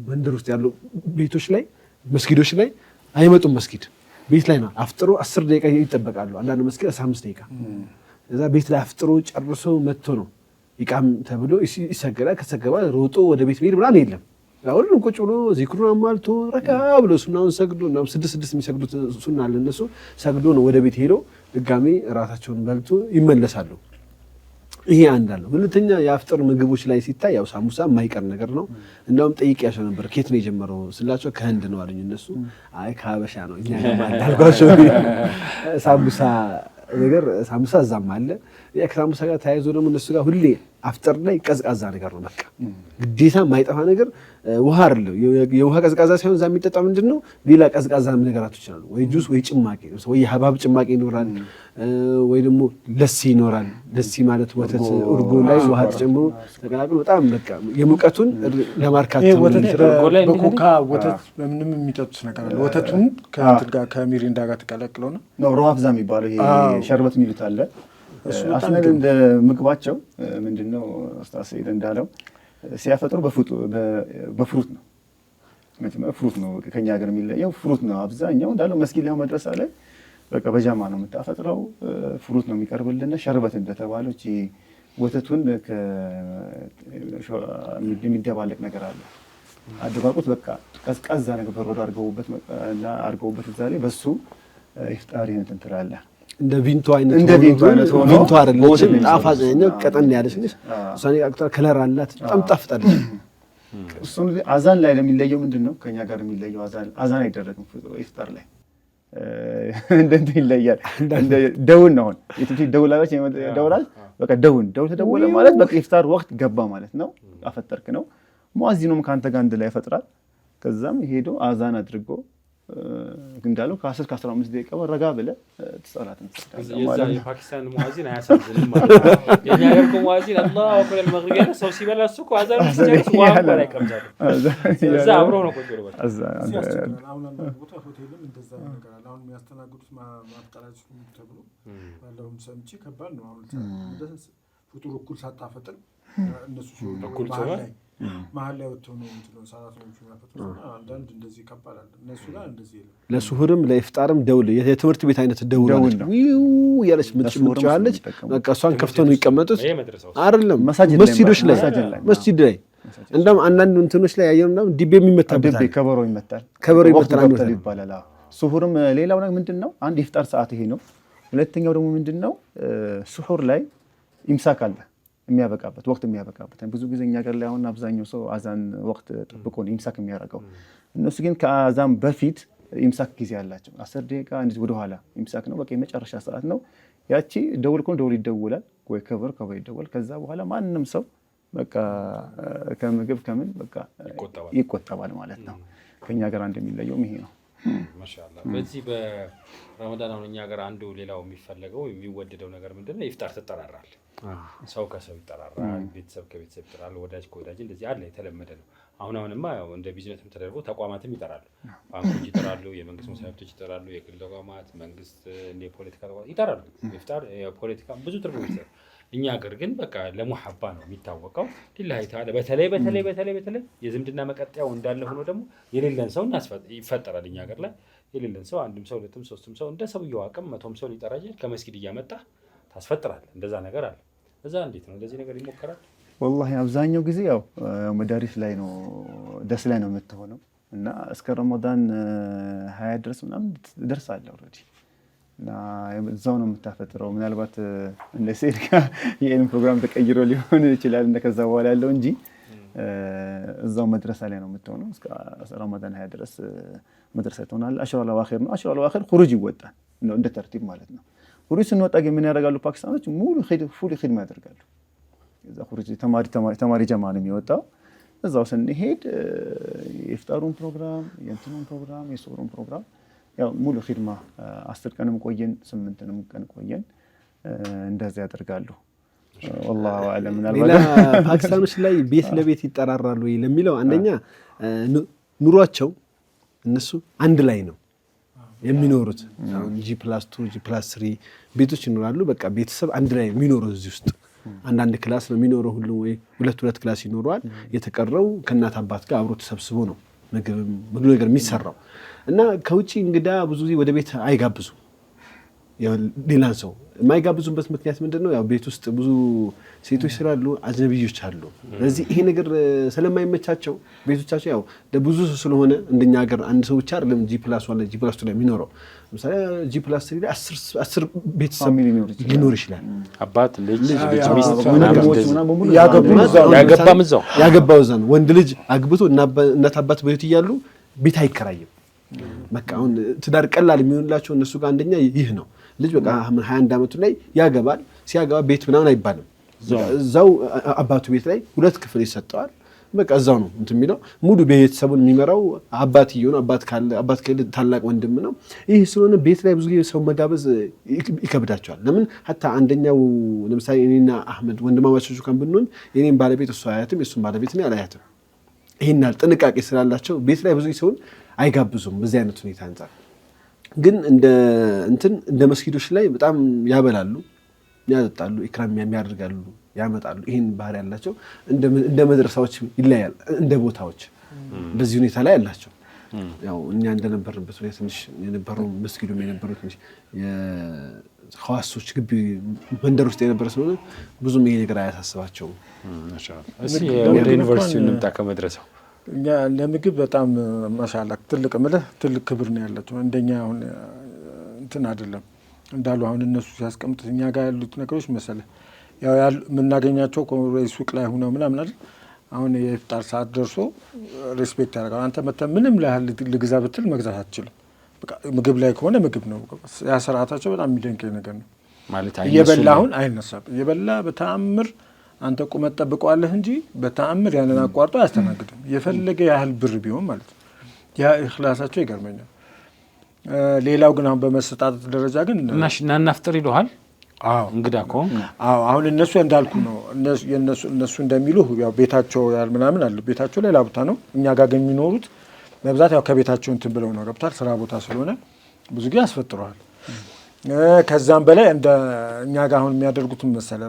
መንደር ውስጥ ያሉ ቤቶች ላይ መስጊዶች ላይ አይመጡም። መስጊድ ቤት ላይ ነው አፍጥሮ 10 ደቂቃ ይጠበቃሉ። አንዳንድ መስጊድ 15 ደቂቃ እዛ ቤት ላይ አፍጥሮ ጨርሶ መጥቶ ነው ኢቃም ተብሎ ይሰገዳል። ከተሰገባ ሮጦ ወደ ቤት መሄድ ምናምን የለም። ሁሉም ቁጭ ብሎ ዚክሩን አሟልቶ ረካ ብሎ ሱናውን ሰግዶ ነው 6 የሚሰግዱት ሱና አለ እነሱ ሰግዶ ነው ወደ ቤት ሄዶ ድጋሚ እራታቸውን በልቶ ይመለሳሉ። ይሄ አንድ አለው። ሁለተኛ የአፍጥር ምግቦች ላይ ሲታይ ያው ሳሙሳ የማይቀር ነገር ነው። እንደውም ጠይቄያቸው ነበር ከየት ነው የጀመረው ስላቸው ከህንድ ነው አሉኝ እነሱ። አይ ከሀበሻ ነው እኛ እንዳልኳቸው ሳሙሳ ነገር ሳሙሳ እዛም አለ። ከሳሙሳ ጋር ተያይዞ ደግሞ እነሱ ጋር ሁሌ አፍጥር ላይ ቀዝቃዛ ነገር ነው በቃ ግዴታ የማይጠፋ ነገር ውሃ አይደለም። የውሃ ቀዝቃዛ ሳይሆን እዛ የሚጠጣ ምንድነው ሌላ ቀዝቃዛ ነገራቶች ይችላሉ። ወይ ጁስ ወይ ጭማቂ ወይ የሀባብ ጭማቂ ይኖራል ወይ ደግሞ ለሲ ይኖራል። ለሲ ማለት ወተት እርጎ ላይ ውሃ ተጨምሮ ተቀላቅሎ በጣም በቃ የሙቀቱን ለማርካት በኮካ ወተት ምንም የሚጠጡት ነገር አለ። ወተቱን ከእንትን ጋር ከሚሪንዳ ጋር ተቀላቅለው ነው ሮሃፍዛ የሚባለው ይሄ ሸርበት የሚሉት አለ። አስነድ እንደ ምግባቸው ምንድነው ኡስታዝ ሰይድ እንዳለው ሲያፈጥሩ በፍሩት ነው። መጀመሪያ ፍሩት ነው ከኛ ሀገር የሚለየው ፍሩት ነው። አብዛኛው እንዳለው መስጊድ ላይ መድረሳ ላይ በቃ በጃማ ነው የምታፈጥረው። ፍሩት ነው የሚቀርብልና ሸርበት እንደተባለው እቺ ወተቱን የሚደባለቅ ነገር አለ። አደባቁት በቃ ቀዝቃዛ ነገር በረዶ አድርገውበት እዛ ላይ በሱ ኢፍጣር እንትን ትላለህ። እንደ ቪንቶ አይነት ቪንቶ አይደለም ጣፋጭ ነው። ቀጠን ያለች ነች። እሷን አክተር ከለር አላት በጣም ጣፍጣለች። እሱን አዛን ላይ ለሚለየው ምንድነው ከኛ ጋር የሚለየው አዛን አይደረግም ኢፍጣር ላይ እንደንት ይለያል። እንደ ደውን ነው የትንሽ ደውላለች ደውላል በቃ ደውን ተደወለ ማለት በቃ ኢፍጣር ወቅት ገባ ማለት ነው። አፈጠርክ ነው። ሙአዚኑም ካንተ ጋር አንድ ላይ ያፈጥራል። ከዛም ሄዶ አዛን አድርጎ እንዳለው ከ10 ከ15 ደቂቃ ረጋ ብለህ ትሰላትን ማለት ነው። ፓኪስታን ሙአዚን አያሳዝንም ማለት ነው። የኛ ሀገር ሙአዚን አላሁ አክበር المغرب ያለ ሰው ሲበላ እሱ እኮ አዛን ሲጨርስ ዋው ላይ ቀምዛሉ እዛ አብሮ ነው ቆንጆ ነው። አሁን ቦታ ሆቴልም እንደዛ ነገር አለ። አሁን የሚያስተናግዱት ማፍጠራች ተብሎ ባለውም ሰምቼ ከባድ ነው። አሁን እንደዚህ ፍጡር እኩል ሳታፈጥር እነሱ እኩል መሀል ላይ ወጥተው ነው እንትኑ ሰራተኞቹ ያፈጥሩና አንዳንድ እንደዚህ ይከባላል። እነሱ ጋር እንደዚህ የለም። ለሱሁርም ለኢፍጣርም ደውል የትምህርት ቤት አይነት ደውል ነው ያለች ምጭምጫለች በቃ እሷን ከፍተው ነው የሚቀመጡት አይደለም መስጂዶች ላይ መስጂድ ላይ እንደም አንዳንድ እንትኖች ላይ ያየነው ዲቤ የሚመታበት ከበሮ ይመታል ይባላል። ሱሁርም ሌላው ነገር ምንድነው አንድ ኢፍጣር ሰዓት ይሄ ነው። ሁለተኛው ደግሞ ምንድነው ሱሁር ላይ ኢምሳክ አለ የሚያበቃበት ወቅት የሚያበቃበት። ብዙ ጊዜ እኛ ሀገር ላይ አሁን አብዛኛው ሰው አዛን ወቅት ጠብቆ ነው ኢምሳክ የሚያደርገው። እነሱ ግን ከአዛን በፊት ኢምሳክ ጊዜ አላቸው 10 ደቂቃ እንደዚህ ወደ ኋላ ኢምሳክ ነው በቃ የመጨረሻ ሰዓት ነው። ያቺ ደውል ይደውላል ወይ ከበር ይደውላል። ከዛ በኋላ ማንንም ሰው በቃ ከምግብ ከምን በቃ ይቆጠባል ማለት ነው። ከኛ ሀገር አንድ የሚለየው ይሄ ነው። ማሻአላህ። በዚህ በረመዳን አሁን እኛ ሀገር አንዱ ሌላው የሚፈለገው የሚወደደው ነገር ምንድነው? ኢፍጣር ትጠራራል። ሰው ከሰው ይጠራራል፣ ቤተሰብ ከቤተሰብ ይጠራራል፣ ወዳጅ ከወዳጅ እንደዚህ አለ የተለመደ ነው። አሁንማ ያው እንደ ቢዝነስም ተደርጎ ተቋማትም ይጠራሉ። ባንኮች ይጠራሉ፣ የመንግስት መስሪያ ቤቶች ይጠራሉ፣ የግል ተቋማት፣ መንግስት እንደ ፖለቲካ ተቋማት ይጠራሉ። ኢፍጣር የፖለቲካ ብዙ ትርጉም ይሰጣል። እኛ ሀገር ግን በቃ ለሙሐባ ነው የሚታወቀው። ሊላሂ ተዓላ በተለይ የዝምድና መቀጠያው እንዳለ ሆኖ ደግሞ የሌለን ሰው ይፈጠራል። እኛ ሀገር ላይ የሌለን ሰው አንድም ሰው ሁለትም ሶስትም ሰው እንደ ሰውየው አቅም 100ም ሰው ሊጠራ ይችላል። ከመስጊድ እያመጣ ታስፈጥራለህ። እንደዛ ነገር አለ። እዛ እንዴት ነው እንደዚህ ነገር ይሞከራል? ወላሂ አብዛኛው ጊዜ ያው መዳሪስ ላይ ነው ደስ ላይ ነው የምትሆነው እና እስከ ረመዳን 20 ድረስ ምናምን ደርሳለህ ኦልሬዲ እና እዛው ነው የምታፈጥረው። ምናልባት እንደ ሴት የኢልም ፕሮግራም ተቀይሮ ሊሆን ይችላል እንደ ከዛ በኋላ ያለው እንጂ እዛው መድረሳ ላይ ነው የምትሆነው። እስከ ረመዳን 20 ድረስ መድረሳ ትሆናለህ። አሽራል አዋኺር ነው። አሽራል አዋኺር ኹሩጅ ይወጣል እንደ ተርቲብ ማለት ነው። ኹሩጅ ስንወጣ ግን ምን ያደርጋሉ ፓኪስታኖች? ሙሉ ፉል ኺድማ ያደርጋሉ። እዛ ኹሩጅ ተማሪ ጀማ ነው የሚወጣው። እዛው ስንሄድ የኢፍጣሩን ፕሮግራም የእንትኑን ፕሮግራም የሱሩን ፕሮግራም ያው ሙሉ ኺድማ 10 ቀንም ቆየን 8ንም ቀን ቆየን እንደዛ ያደርጋሉ። والله اعلم من ሌላ ፓኪስታኖች ላይ ቤት ለቤት ይጠራራሉ ለሚለው አንደኛ ኑሯቸው እነሱ አንድ ላይ ነው የሚኖሩት። አሁን G+2 G+3 ቤቶች ይኖራሉ። በቃ ቤተሰብ አንድ ላይ የሚኖረው እዚህ ውስጥ አንዳንድ ክላስ ነው የሚኖረው። ሁሉ ወይ ሁለት ክላስ ይኖራል። የተቀረው ከእናት አባት ጋር አብሮ ተሰብስቦ ነው ምግብ ነገር የሚሰራው እና ከውጪ እንግዳ ብዙ ጊዜ ወደ ቤት አይጋብዙ። ሌላን ሰው የማይጋብዙበት ምክንያት ምንድነው? ያው ቤት ውስጥ ብዙ ሴቶች ስላሉ አጅነቢዮች አሉ። ስለዚህ ይሄ ነገር ስለማይመቻቸው ቤቶቻቸው ያው ለብዙ ሰው ስለሆነ እንደኛ ሀገር አንድ ሰው ብቻ አይደለም G+1 G+2 ላይ የሚኖረው። ለምሳሌ G+3 ላይ 10 ቤተሰብ ሊኖር ይችላል። አባት ልጅ ሚስት ያገባው እዛ ነው። ወንድ ልጅ አግብቶ እናት አባት ቤት እያሉ ቤት አይከራይም። በቃ አሁን ትዳር ቀላል የሚሆንላቸው እነሱ ጋር አንደኛ ይህ ነው። ልጅ በቃ 21 ዓመቱ ላይ ያገባል። ሲያገባ ቤት ምናምን አይባልም። እዛው አባቱ ቤት ላይ 2 ክፍል ይሰጠዋል። በቃ እዛው ነው እንትን የሚለው ሙሉ ቤተሰቡን የሚመራው አባትየው ነው። አባት ከሌለ ታላቅ ወንድም ነው። ይህ ስለሆነ ቤት ላይ ብዙ ጊዜ ሰው መጋበዝ ይከብዳቸዋል። ለምን ሀታ አንደኛው ለምሳሌ እኔና አህመድ ወንድማማቾች ካን ብንሆን የኔን ባለቤት እሱ አያትም፣ የሱን ባለቤት እኔ አላያትም። ይሄናል ጥንቃቄ ስላላቸው ቤት ላይ ብዙ ሰውን አይጋብዙም። በዚህ አይነት ሁኔታ አንፃር ግን እንደ መስጊዶች ላይ በጣም ያበላሉ፣ ያጠጣሉ፣ ኢክራም ያደርጋሉ፣ ያመጣሉ። ይሄን ባህሪ ያላቸው እንደ መድረሳዎች ይለያል፣ እንደ ቦታዎች በዚህ ሁኔታ ላይ ያላቸው። ያው እኛ እንደነበርንበት ሁኔታ ትንሽ የነበረው መስጊዱም የነበረው ትንሽ የኸዋሶች ግቢ መንደር ውስጥ የነበረ ስለሆነ ብዙም ይሄ ነገር አያሳስባቸውም። እሺ ወደ ዩኒቨርሲቲው እንምጣ። ከመድረሳው እኛ ለምግብ በጣም ማሻአላ ትልቅ ክብር ነው ያላቸው። እንደኛ አሁን እንትን አይደለም እንዳሉ አሁን እነሱ ሲያስቀምጡት እኛ ጋር ያሉት ነገሮች መሰለ ያው የምናገኛቸው ሱቅ ላይ ሆነው ምናምን አይደል። አሁን የኢፍጣር ሰዓት ደርሶ ሪስፔክት ያደርጋል። አንተ መተህ ምንም ላይ ልግዛ ብትል መግዛት አትችልም። በቃ ምግብ ላይ ከሆነ ምግብ ነው። ያ ስርዓታቸው በጣም የሚደንቀኝ ነገር ነው። ማለት እየበላ አሁን አይነሳም። እየበላ በተአምር አንተ ቁመት ጠብቀዋለህ እንጂ በተአምር ያንን አቋርጦ አያስተናግድም። የፈለገ ያህል ብር ቢሆን ማለት ነው። ያ ኢኽላሳቸው ይገርመኛል። ሌላው ግን አሁን በመሰጣት ደረጃ ግን እናፍጥር ይለዋል። አዎ እንግዳ ከሆነ አሁን እነሱ እንዳልኩ ነው። እነሱ እንደሚሉ ያው ቤታቸው ያል ምናምን አለ። ቤታቸው ሌላ ቦታ ነው። እኛ ጋር ግን የሚኖሩት በብዛት ያው ከቤታቸው እንትን ብለው ነው ገብቷል። ስራ ቦታ ስለሆነ ብዙ ጊዜ ያስፈጥረዋል። ከዛም በላይ እንደ እኛ ጋር አሁን የሚያደርጉት መሰለ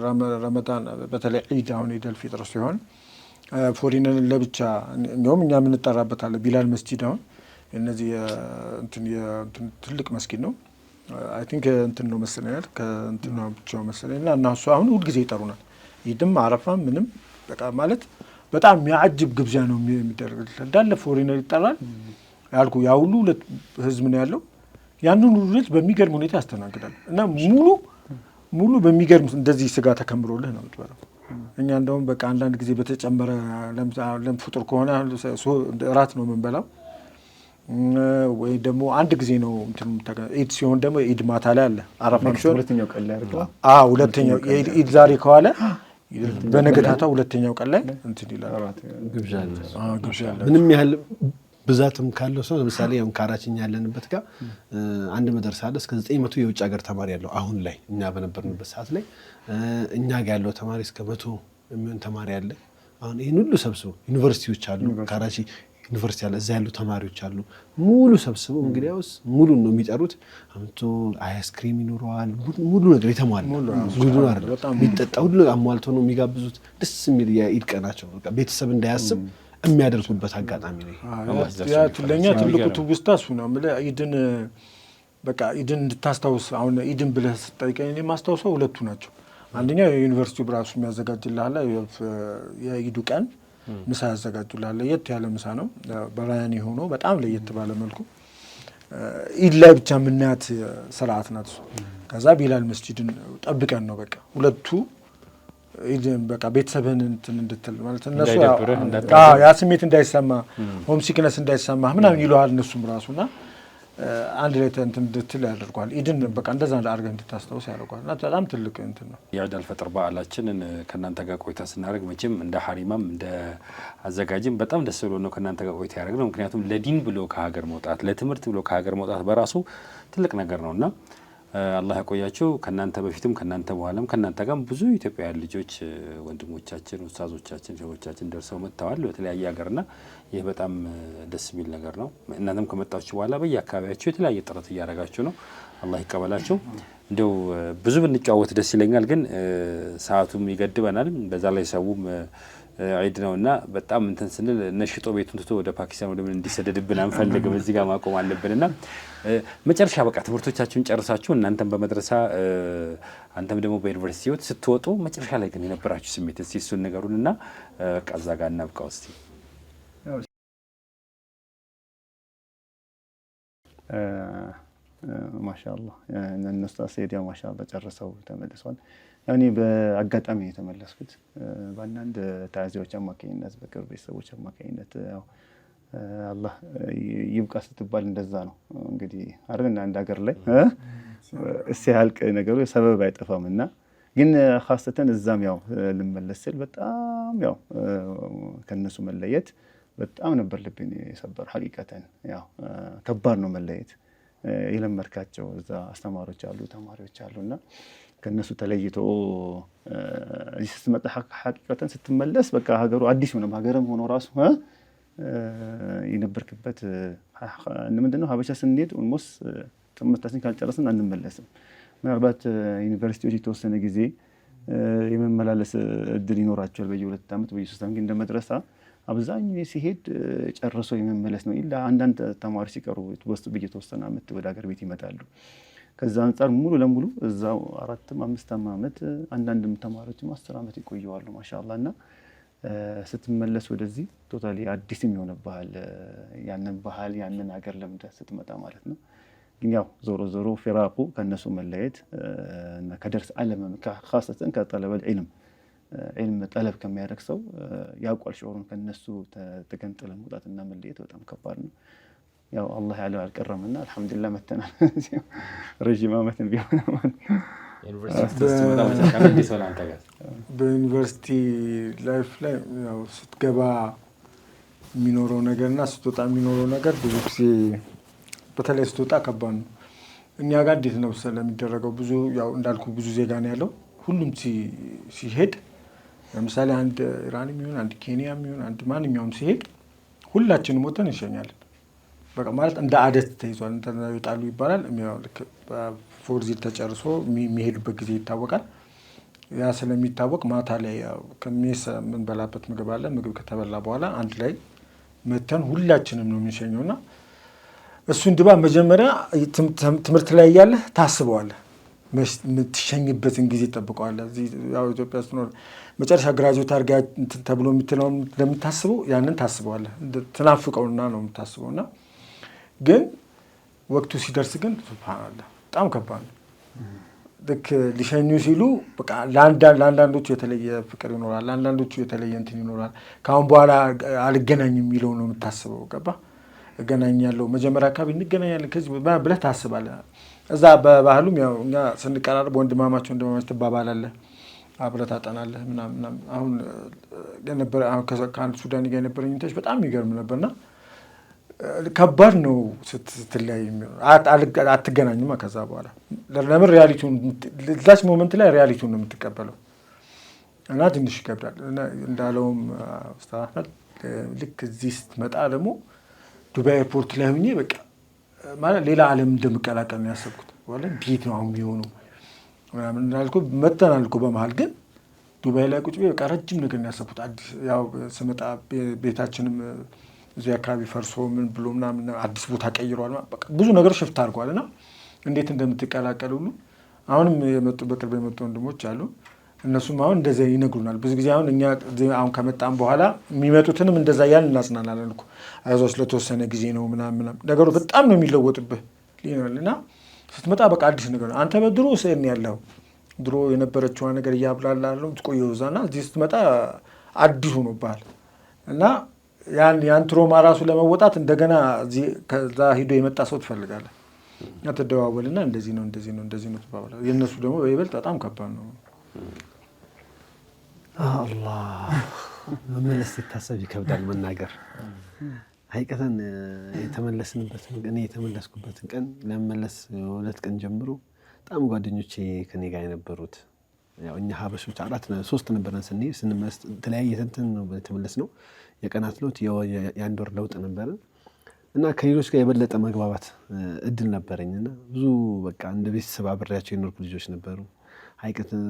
ረመዳን በተለይ ዒድ አሁን ኢድ አልፊጥር ሲሆን ፎሪነርን ለብቻ እንደውም እኛ የምንጠራበታለን ቢላል መስጂድ። አሁን እነዚህ እንትን ትልቅ መስጊድ ነው። አይ ቲንክ እንትን ነው መሰለኛል ከእንትን ነው ብቻው መሰለኝና እና እሱ አሁን ሁሉ ጊዜ ይጠሩናል። ኢድም አረፋም ምንም በቃ ማለት በጣም የሚያጅብ ግብዣ ነው የሚደረግልን። እንዳለ ፎሪነር ይጠራል ያልኩ ያ ሁሉ ህዝብ ነው ያለው። ያንን ሁሉ በሚገርም ሁኔታ ያስተናግዳል እና ሙሉ በሚገርም እንደዚህ ስጋ ተከምሮልህ ነው የምትበላው። እኛ እንደውም በቃ አንዳንድ ጊዜ በተጨመረ ፍጡር ከሆነ እራት ነው የምንበላው ወይ ደግሞ አንድ ጊዜ ነው እንትን ኢድ ሲሆን ደግሞ ኢድ ማታ ላይ አለ። አረፋም ሲሆን ሁለተኛው ቀን ላይ አርጋ ሁለተኛው ኢድ ዛሬ ከዋለ በነገታታው ሁለተኛው ቀን ላይ እንትን ይላል ግብዣ አለ። ምንም ያህል ብዛትም ካለው ሰው ለምሳሌ ያው ካራችኛ ያለንበት ጋር አንድ መድረሳ አለ እስከ 900 የውጭ ሀገር ተማሪ ያለው አሁን ላይ እኛ በነበርንበት ሰዓት ላይ እኛ ጋር ያለው ተማሪ እስከ 100 የሚሆን ተማሪ አለ። አሁን ይሄን ሁሉ ሰብስበው ዩኒቨርሲቲዎች አሉ። ካራቺ ዩኒቨርሲቲ አለ፣ እዛ ያሉ ተማሪዎች አሉ። ሙሉ ሰብስበው እንግዲያውስ ሙሉ ነው የሚጠሩት። አምቶ አይስክሪም ይኖረዋል፣ ሙሉ ነገር የተሟላ ሙሉ አይደል የሚጠጣ ሁሉ አሟልቶ ነው የሚጋብዙት። ደስ የሚል የኢድ ቀናቸው በቃ ቤተሰብ እንዳያስብ የሚያደርጉበት አጋጣሚ ነው። ያ ለኛ ትልቁ ትውስታ እሱ ነው። ኢድን በቃ ኢድን እንድታስታውስ አሁን ኢድን ብለህ ስጠይቀኝ እኔ ማስታውሰው ሁለቱ ናቸው። አንደኛው የዩኒቨርሲቲው ብራሱ የሚያዘጋጅልሃል የኢዱ ቀን ምሳ ያዘጋጁልሃል። ለየት ያለ ምሳ ነው በራያኒ ሆኖ በጣም ለየት ባለ መልኩ ኢድ ላይ ብቻ የምናያት ስርዓት ናት። ከዛ ቢላል መስጂድን ጠብቀን ነው በቃ ሁለቱ ኢድን በቃ ቤተሰብህን እንትን እንድትል ማለት እነሱ ያ ስሜት እንዳይሰማ ሆም ሲክነስ እንዳይሰማ ምናምን ይሉሃል እነሱም ራሱና አንድ ላይ እንትን እንድትል ያደርጓል። ኢድን በቃ እንደዛ አድርገህ እንድታስታውስ ያደርጓል። እና በጣም ትልቅ እንትን ነው። የኢድ አልፈጥር በዓላችንን ከእናንተ ጋር ቆይታ ስናደርግ መቼም እንደ ሀሪማም እንደ አዘጋጅም በጣም ደስ ብሎ ነው ከእናንተ ጋር ቆይታ ያደርግነው። ምክንያቱም ለዲን ብሎ ከሀገር መውጣት ለትምህርት ብሎ ከሀገር መውጣት በራሱ ትልቅ ነገር ነውና አላህ ያቆያችሁ። ከናንተ በፊትም ከናንተ በኋላም ከናንተ ጋርም ብዙ ኢትዮጵያውያን ልጆች ወንድሞቻችን ኡስታዞቻችን ሸሆቻችን ደርሰው መጥተዋል በተለያየ ሀገርና ይህ በጣም ደስ የሚል ነገር ነው። እናንተም ከመጣችሁ በኋላ በየአካባቢያችሁ የተለያየ ጥረት እያደረጋችሁ ነው። አላህ ይቀበላችሁ። እንደው ብዙ ብንጫወት ደስ ይለኛል፣ ግን ሰዓቱም ይገድበናል። በዛ ላይ ሰውም ዒድ ነውና በጣም እንትን ስንል ነሽጦ ቤቱን ትቶ ወደ ፓኪስታን ወደ ምን እንዲሰደድብን አንፈልግም። እዚህ ጋር ማቆም አለብንና መጨረሻ በቃ ትምህርቶቻችሁን ጨርሳችሁ እናንተም በመድረሳ አንተም ደግሞ በዩኒቨርሲቲ ህይወት ስትወጡ መጨረሻ ላይ ግን የነበራችሁ ስሜት እስቲ እሱን ነገሩንና በቃ እዛ ጋር እናብቃው እስቲ። ማሻአላህ እነሱ ሰይድ ያው ማሻአላህ ጨርሰው ተመልሰዋል። እኔ በአጋጣሚ የተመለስኩት በአንዳንድ ታዚያዎች አማካኝነት በቅርብ ቤተሰቦች አማካኝነት ያው አላህ ይብቃ ስትባል እንደዛ ነው እንግዲህ አይደል አንድ ሀገር ላይ ሲያልቅ ነገሩ ሰበብ አይጠፋምና ግን ኻሰተን እዛም ያው ልመለስ ስል በጣም ያው ከነሱ መለየት በጣም ነበር ልብን የሰበር ሐቂቀተን ያው ከባድ ነው መለየት። የለመድካቸው እዛ አስተማሪዎች አሉ ተማሪዎች አሉና ከነሱ ተለይቶ እዚህ ስትመጣ ሐቂቀተን ስትመለስ በቃ ሀገሩ አዲስ ነው ሀገርም ሆኖ ራሱ የነበርክበት ምንድነው ሀበሻ ስንሄድ ኦልሞስት ትምህርታችን ካልጨረስን አንመለስም። ምናልባት ዩኒቨርሲቲዎች የተወሰነ ጊዜ የመመላለስ እድል ይኖራቸዋል በየ2 ዓመት በየ3 ዓመት እንደ መድረሳ አብዛኛው ሲሄድ ጨርሶ የመመለስ ነው። ኢላ አንዳንድ ተማሪዎች ሲቀሩ በየተወሰነ ዓመት ወደ ሀገር ቤት ይመጣሉ። ከዛ አንፃር ሙሉ ለሙሉ እዛው 4-5 ዓመት አንዳንድም ተማሪዎችም 10 ዓመት ይቆያሉ ማሻአላህ። እና ስትመለስ ወደዚህ ቶታሊ አዲስም የሆነ ባህል ያንን ሀገር ለምደህ ስትመጣ ማለት ነው። ግን ያው ዞሮ ዞሮ ፊራቁ ከነሱ መለየት እና ከደርስ ዓለም ኻሰተን ከጠለበል ዒልም ጠለብ ከሚያደርግ ሰው ያውቋል ሹዑሩን ከነሱ ተገንጥለ መውጣትና መለየት በጣም ከባድ ነው። ያው አላህ ያለው አልቀረምና አልሐምዱሊላህ መተናል ረጅም ዓመት ቢሆን በዩኒቨርሲቲ ላይፍ ላይ ያው ስትገባ የሚኖረው ነገርና ስትወጣ የሚኖረው ነገር ብዙ ጊዜ በተለይ ስትወጣ ከባድ ነው። እኛ ጋር እንዴት ነው ስለሚደረገው ብዙ ያው እንዳልኩ ብዙ ዜጋ ነው ያለው። ሁሉም ሲሄድ ለምሳሌ አንድ ኢራን የሚሆን አንድ ኬንያ የሚሆን አንድ ማንኛውም ሲሄድ ሁላችንም ወጥተን እንሸኛለን። በቃ ማለት እንደ አደት ተይዟል። እንተና ይወጣሉ ይባላል። ልክ ፎርዚል ተጨርሶ የሚሄዱበት ጊዜ ይታወቃል። ያ ስለሚታወቅ ማታ ላይ ያው ከሚስ የምንበላበት ምግብ አለ። ምግብ ከተበላ በኋላ አንድ ላይ መተን ሁላችንም ነው የምንሸኘውና እሱን ድባብ መጀመሪያ ትምህርት ላይ እያለህ ታስበዋለህ። የምትሸኝበትን ጊዜ ጠብቀዋለህ። እዚህ ያው ኢትዮጵያ ስትኖር መጨረሻ ግራጁዌት አድርጋ ተብሎ የምትለው ለምታስበው ያንን ታስበዋለህ። ትናፍቀውና ነው የምታስበውና ግን ወቅቱ ሲደርስ ግን ሱብሃንአላህ በጣም ከባድ ነው። ልክ ሊሸኙ ሲሉ በቃ ለአንዳንዶቹ የተለየ ፍቅር ይኖራል፣ ለአንዳንዶቹ የተለየ እንትን ይኖራል። ከአሁን በኋላ አልገናኝም የሚለው ነው የምታስበው። ገባ እገናኛለሁ መጀመሪያ አካባቢ እንገናኛለን ከዚህ ብለህ ታስባለህ። እዛ በባህሉም ያው እኛ ስንቀራረብ ወንድማማች ትባባላለህ፣ አብረህ ታጠናለህ ምናምን። አሁን ከአንድ ሱዳኒ ጋር የነበረኝ እንትን በጣም የሚገርም ነበርና ከባድ ነው ስትለያይ አትገናኙማ። ከዛ በኋላ ለምን ሪያሊቲውን ላች ሞመንት ላይ ሪያሊቲውን ነው የምትቀበለው እና ትንሽ ይከብዳል። እንዳለውም ኡስታዝ አህመድ ልክ እዚህ ስትመጣ ደግሞ ዱባይ ኤርፖርት ላይ ሆኜ በቃ ማለት ሌላ ዓለም እንደምቀላቀል ነው ያሰብኩት። ወላ ቤት ነው አሁን የሚሆነው ምናምን እንዳልኩ መተናል እኮ በመሀል ግን ዱባይ ላይ ቁጭ ብዬ በቃ ረጅም ነገር ነው ያሰብኩት። አዲስ ያው ስመጣ ቤታችንም እዚህ አካባቢ ፈርሶ ምን ብሎ ምናምን አዲስ ቦታ ቀይሯል። በቃ ብዙ ነገር ሽፍት አድርጓልና እንዴት እንደምትቀላቀል ሁሉ አሁንም በቅርብ የመጡ ወንድሞች አሉ። እነሱም አሁን እንደዛ ይነግሩናል ብዙ ጊዜ። አሁን እኛ አሁን ከመጣን በኋላ የሚመጡትንም እንደዛ ያልን እናጽናናለን እኮ አይዞህ ለተወሰነ ጊዜ ነው ምናምን ነገሩ በጣም ነው የሚለወጥብህ ሊሆንልና ስትመጣ በቃ አዲስ ነገር ነው። አንተ በድሮ ሰን ያለው ድሮ የነበረችው ነገር እያብላላለው ትቆየው እዛና እዚህ ስትመጣ አዲስ ሆኖብሃል እና ያን ትሮማ ራሱ ለመወጣት እንደገና እዚህ ከዛ ሄዶ የመጣ ሰው ትፈልጋለህ። ተደዋወልና እንደዚህ ነው ትባባላለህ። የነሱ ደግሞ በይበልጥ በጣም ከባድ ነው። አላህ መመለስ ሲታሰብ ይከብዳል መናገር። ሀቂቀተን የተመለስኩበትን ቀን ለመመለስ 2 ቀን ጀምሮ በጣም ጓደኞቼ ከኔ ጋር የነበሩት ያው እኛ ሀበሾች 3 ነበረን ስንመለስ ተለያየ እንትን ነው የተመለስነው። የቀናት ለውጥ የአንድ ወር ለውጥ ነበረ እና ከሌሎች ጋር የበለጠ መግባባት እድል ነበረኝና ብዙ በቃ እንደ ቤተሰብ አብሬያቸው የኖርኩ ልጆች ነበሩ። ሀይቀትን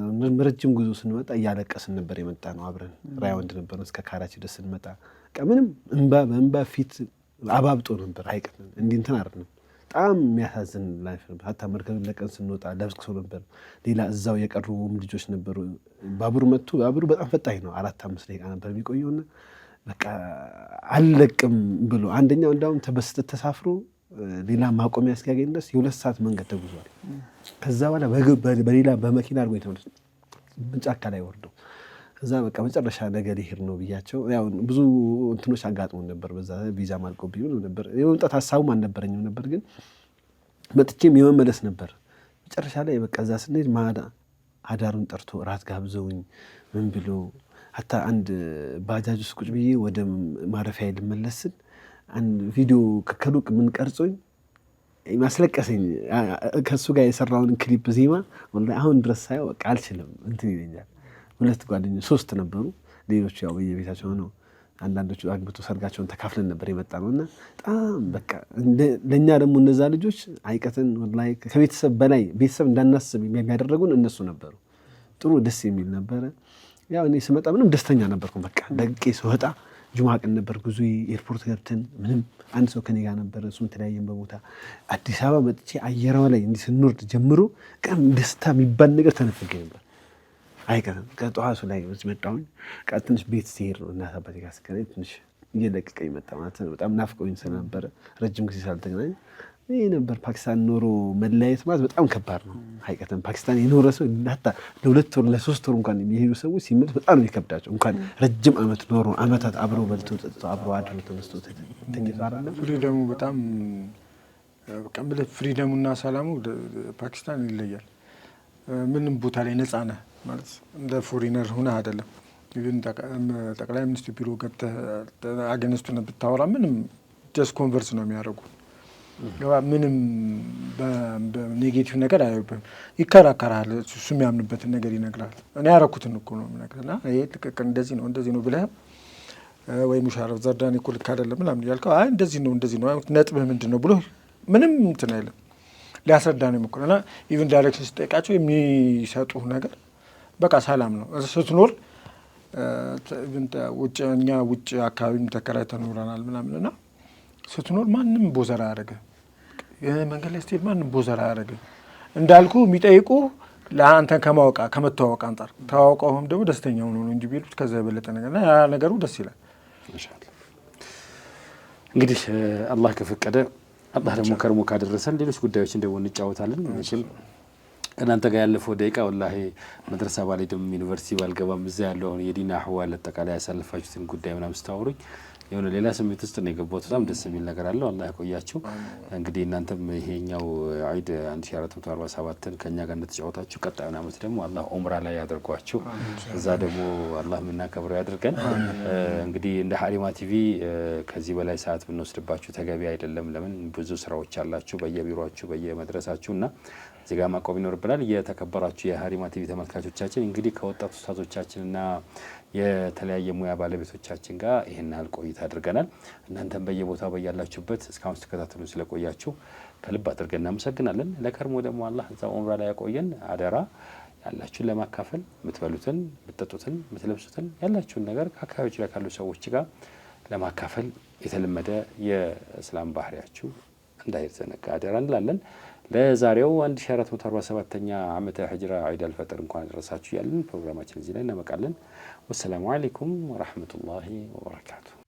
ረጅም ጉዞ ስንመጣ እያለቀስን ነበር የመጣ ነው። አብረን ራያ ወንድ ነበር እስከ ካራቺ ደስ ስንመጣ ምንም በእንባ ፊት አባብጦ ነበር። ሀይቀትን እንዲህ እንትን አይደለም። በጣም የሚያሳዝን ላይፍ ነበር። ሀታ መርከብ ለቀን ስንወጣ ለብሶ ነበር። ሌላ እዛው የቀሩም ልጆች ነበሩ። ባቡር መጥቶ ባቡሩ በጣም ፈጣኝ ነው። 4-5 ደቂቃ ነበር የሚቆየውና በቃ አልለቅም ብሎ አንደኛው እንዳውም ተሳፍሮ ሌላ ማቆሚያ እስኪያገኝ ድረስ የ2 ሰዓት መንገድ ተጉዟል። ከዛ በኋላ በሌላ በመኪና አድርጎ የተመለሰ ጫካ ላይ ወርደው ከዛ በቃ መጨረሻ ነገ ሊሄድ ነው ብያቸው ያው ብዙ እንትኖች አጋጥሞን ነበር። በዛ ቪዛ ማልቆብኝ ነበር። የመምጣት ሀሳቡም አልነበረኝም ነበር፣ ግን መጥቼም የመመለስ ነበር። መጨረሻ ላይ በቃ እዛ ስንሄድ አዳሩን ጠርቶ ራት ጋብዘውኝ ምን ብሎ ሀታ አንድ ባጃጅ ውስጥ ቁጭ ብዬ ወደ ማረፊያ ልመለስን አንድ ቪዲዮ ከሩቅ ምን ቀርጾኝ ማስለቀሰኝ። ከሱ ጋር የሰራውን ክሊፕ ዜማ ወላሂ አሁን ድረስ ሳየው በቃ አልችልም እንትን ይለኛል። 2 ጓደኞች 3 ነበሩ። ሌሎቹ ያው በየቤታቸው ሆነው አንዳንዶቹ አግብቶ ሰርጋቸውን ተካፍለን ነበር የመጣ ነውና በጣም በቃ ለኛ ደግሞ እነዛ ልጆች ሀይቀትን ወላሂ ከቤተሰብ በላይ ቤተሰብ እንዳናስብ የሚያደርጉን እነሱ ነበሩ። ጥሩ ደስ የሚል ነበረ። ያው እኔ ስመጣ ምንም ደስተኛ ነበርኩ። በቃ ደቂቄ ስወጣ ጁማ ቀን ነበር ጉዞ ኤርፖርት ገብተን ምንም አንድ ሰው ከኔ ጋር ነበር። እሱም ተለያየን በቦታ አዲስ አበባ መጥቼ አየሯ ላይ እንዲህ ስንወርድ ጀምሮ ቀን ደስታ የሚባል ነገር ተነፍጌ ነበር። ሀይቀትን ከጠዋቱ ላይ መጣሁኝ። ትንሽ ቤት ሲሄድ ነው እናት አባቴ ጋር ስገናኝ ትንሽ እየለቀቀኝ መጣ ማለት ነው። በጣም ናፍቆኝ ስለነበረ ረጅም ጊዜ ሳልተገናኝ ይህ ነበር። ፓኪስታን ኖሮ መለያየት ማለት በጣም ከባድ ነው። ሀይቀትን ፓኪስታን የኖረ ሰው ሀታ ለ2 ወር ለ3 ወር እንኳን የሚሄዱ ሰዎች ሲመለሱ በጣም ነው የሚከብዳቸው። እንኳን ረጅም ዓመት ኖሮ ዓመታት አብረው በልቶ ጠጥቶ አብረው አድሮ ተነስቶ ተኝቶ አይደለም። ፍሪደሙ በጣም ፍሪደሙና ሰላሙ ፓኪስታን ይለያል። ምንም ቦታ ላይ ነፃ ነህ ማለት እንደ ፎሪነር ሆነህ አይደለም። ግን ጠቅላይ ሚኒስትሩ ቢሮ ገብተህ አገነስቱን ብታወራ ምንም ጀስት ኮንቨርስ ነው የሚያደርጉ። ምንም በኔጌቲቭ ነገር አያዩብህም። ይከራከራል። እሱ የሚያምንበትን ነገር ይነግራል። እኔ ያረኩትን እኮ ነው የምነግርህና ይሄ ትክክል እንደዚህ ነው ብለህ ወይ ሙሻረፍ ዘርዳኒ እኮ ልክ አይደለም ምናምን እያልከው አይ እንደዚህ ነው ነጥብህ ምንድን ነው ብሎ ምንም እንትን አይልም። ሊያስረዳ ነው የሚሞክረው እና ኢቭን ዳይሬክሽን ስጠይቃቸው የሚሰጡህ ነገር በቃ ሰላም ነው። ስትኖር እኛ ውጭ አካባቢም ተከራይተን ኖረናል ምናምንና ስትኖር ማንም ቦዘራ ያደረገ መንገድ ላይ ስትሄድ ማንም ቦዘራ ያደረገ እንዳልኩ የሚጠይቁ ለአንተን ከመተዋወቅ አንጻር ተዋውቀውም ደግሞ ደስተኛ ሆኖ ነው እንጂ ቢሉት ከዛ የበለጠ ነገርና ያ ነገሩ ደስ ይላል። ኢንሻአላህ እንግዲህ አላህ ከፈቀደ አላህ ደግሞ ከርሞ ካደረሰን ሌሎች ጉዳዮችን ደግሞ እንጫወታለን። እሺም እናንተ ጋር ያለፈው ደቂቃ ወላሂ መድረሳ ባልሄድም ዩኒቨርሲቲ ባልገባም እዛ ያለው የዲን አህዋል አጠቃላይ ያሳለፋችሁትን ጉዳይ ምናምን ስታወሩኝ የሆነ ሌላ ስሜት ውስጥ ነው የገባሁት። በጣም ደስ የሚል ነገር አለው። አላህ ያቆያችሁ። እንግዲህ እናንተም ይሄኛው ዒድ 1447ን ከኛ ጋር እንደተጫወታችሁ ቀጣዩን ዓመት ደግሞ አላህ ዑምራ ላይ ያደርጓችሁ። እዛ ደግሞ አላህ የምናከብረው ያድርገን። እንግዲህ እንደ ሀሪማ ቲቪ ከዚህ በላይ ሰዓት ብንወስድባችሁ ተገቢ አይደለም። ለምን ብዙ ስራዎች አላችሁ በየቢሮአችሁ በየመድረሳችሁና እዚህ ጋር ማቆም ይኖርብናል። የተከበራችሁ የሀሪማ ቲቪ ተመልካቾቻችን እንግዲህ ከወጣት ኡስታዞቻችንና የተለያየ ሙያ ባለቤቶቻችን ጋር ይሄን ያህል ቆይታ አድርገናል። እናንተም በየቦታው በያላችሁበት እስካሁን ስትከታተሉ ስለቆያችሁ ከልብ አድርገን እናመሰግናለን። ለከርሞ ደግሞ አላህ እዛው ዑምራ ላይ ያቆየን። አደራ ያላችሁን ለማካፈል የምትበሉትን፣ የምትጠጡትን፣ የምትለብሱትን ያላችሁን ነገር ከአካባቢዎች ላይ ካሉ ሰዎች ጋር ለማካፈል የተለመደ የእስላም ባህሪያችሁ እንዳይዘነጋ አደራ እንላለን። ለዛሬው 1447ኛ ዓመተ ሂጅራ ዒድ አልፈጥር እንኳን አደረሳችሁ ያለን ፕሮግራማችን እዚህ ላይ እናበቃለን። ወሰላሙ አለይኩም ወራህመቱላሂ ወበረካቱ።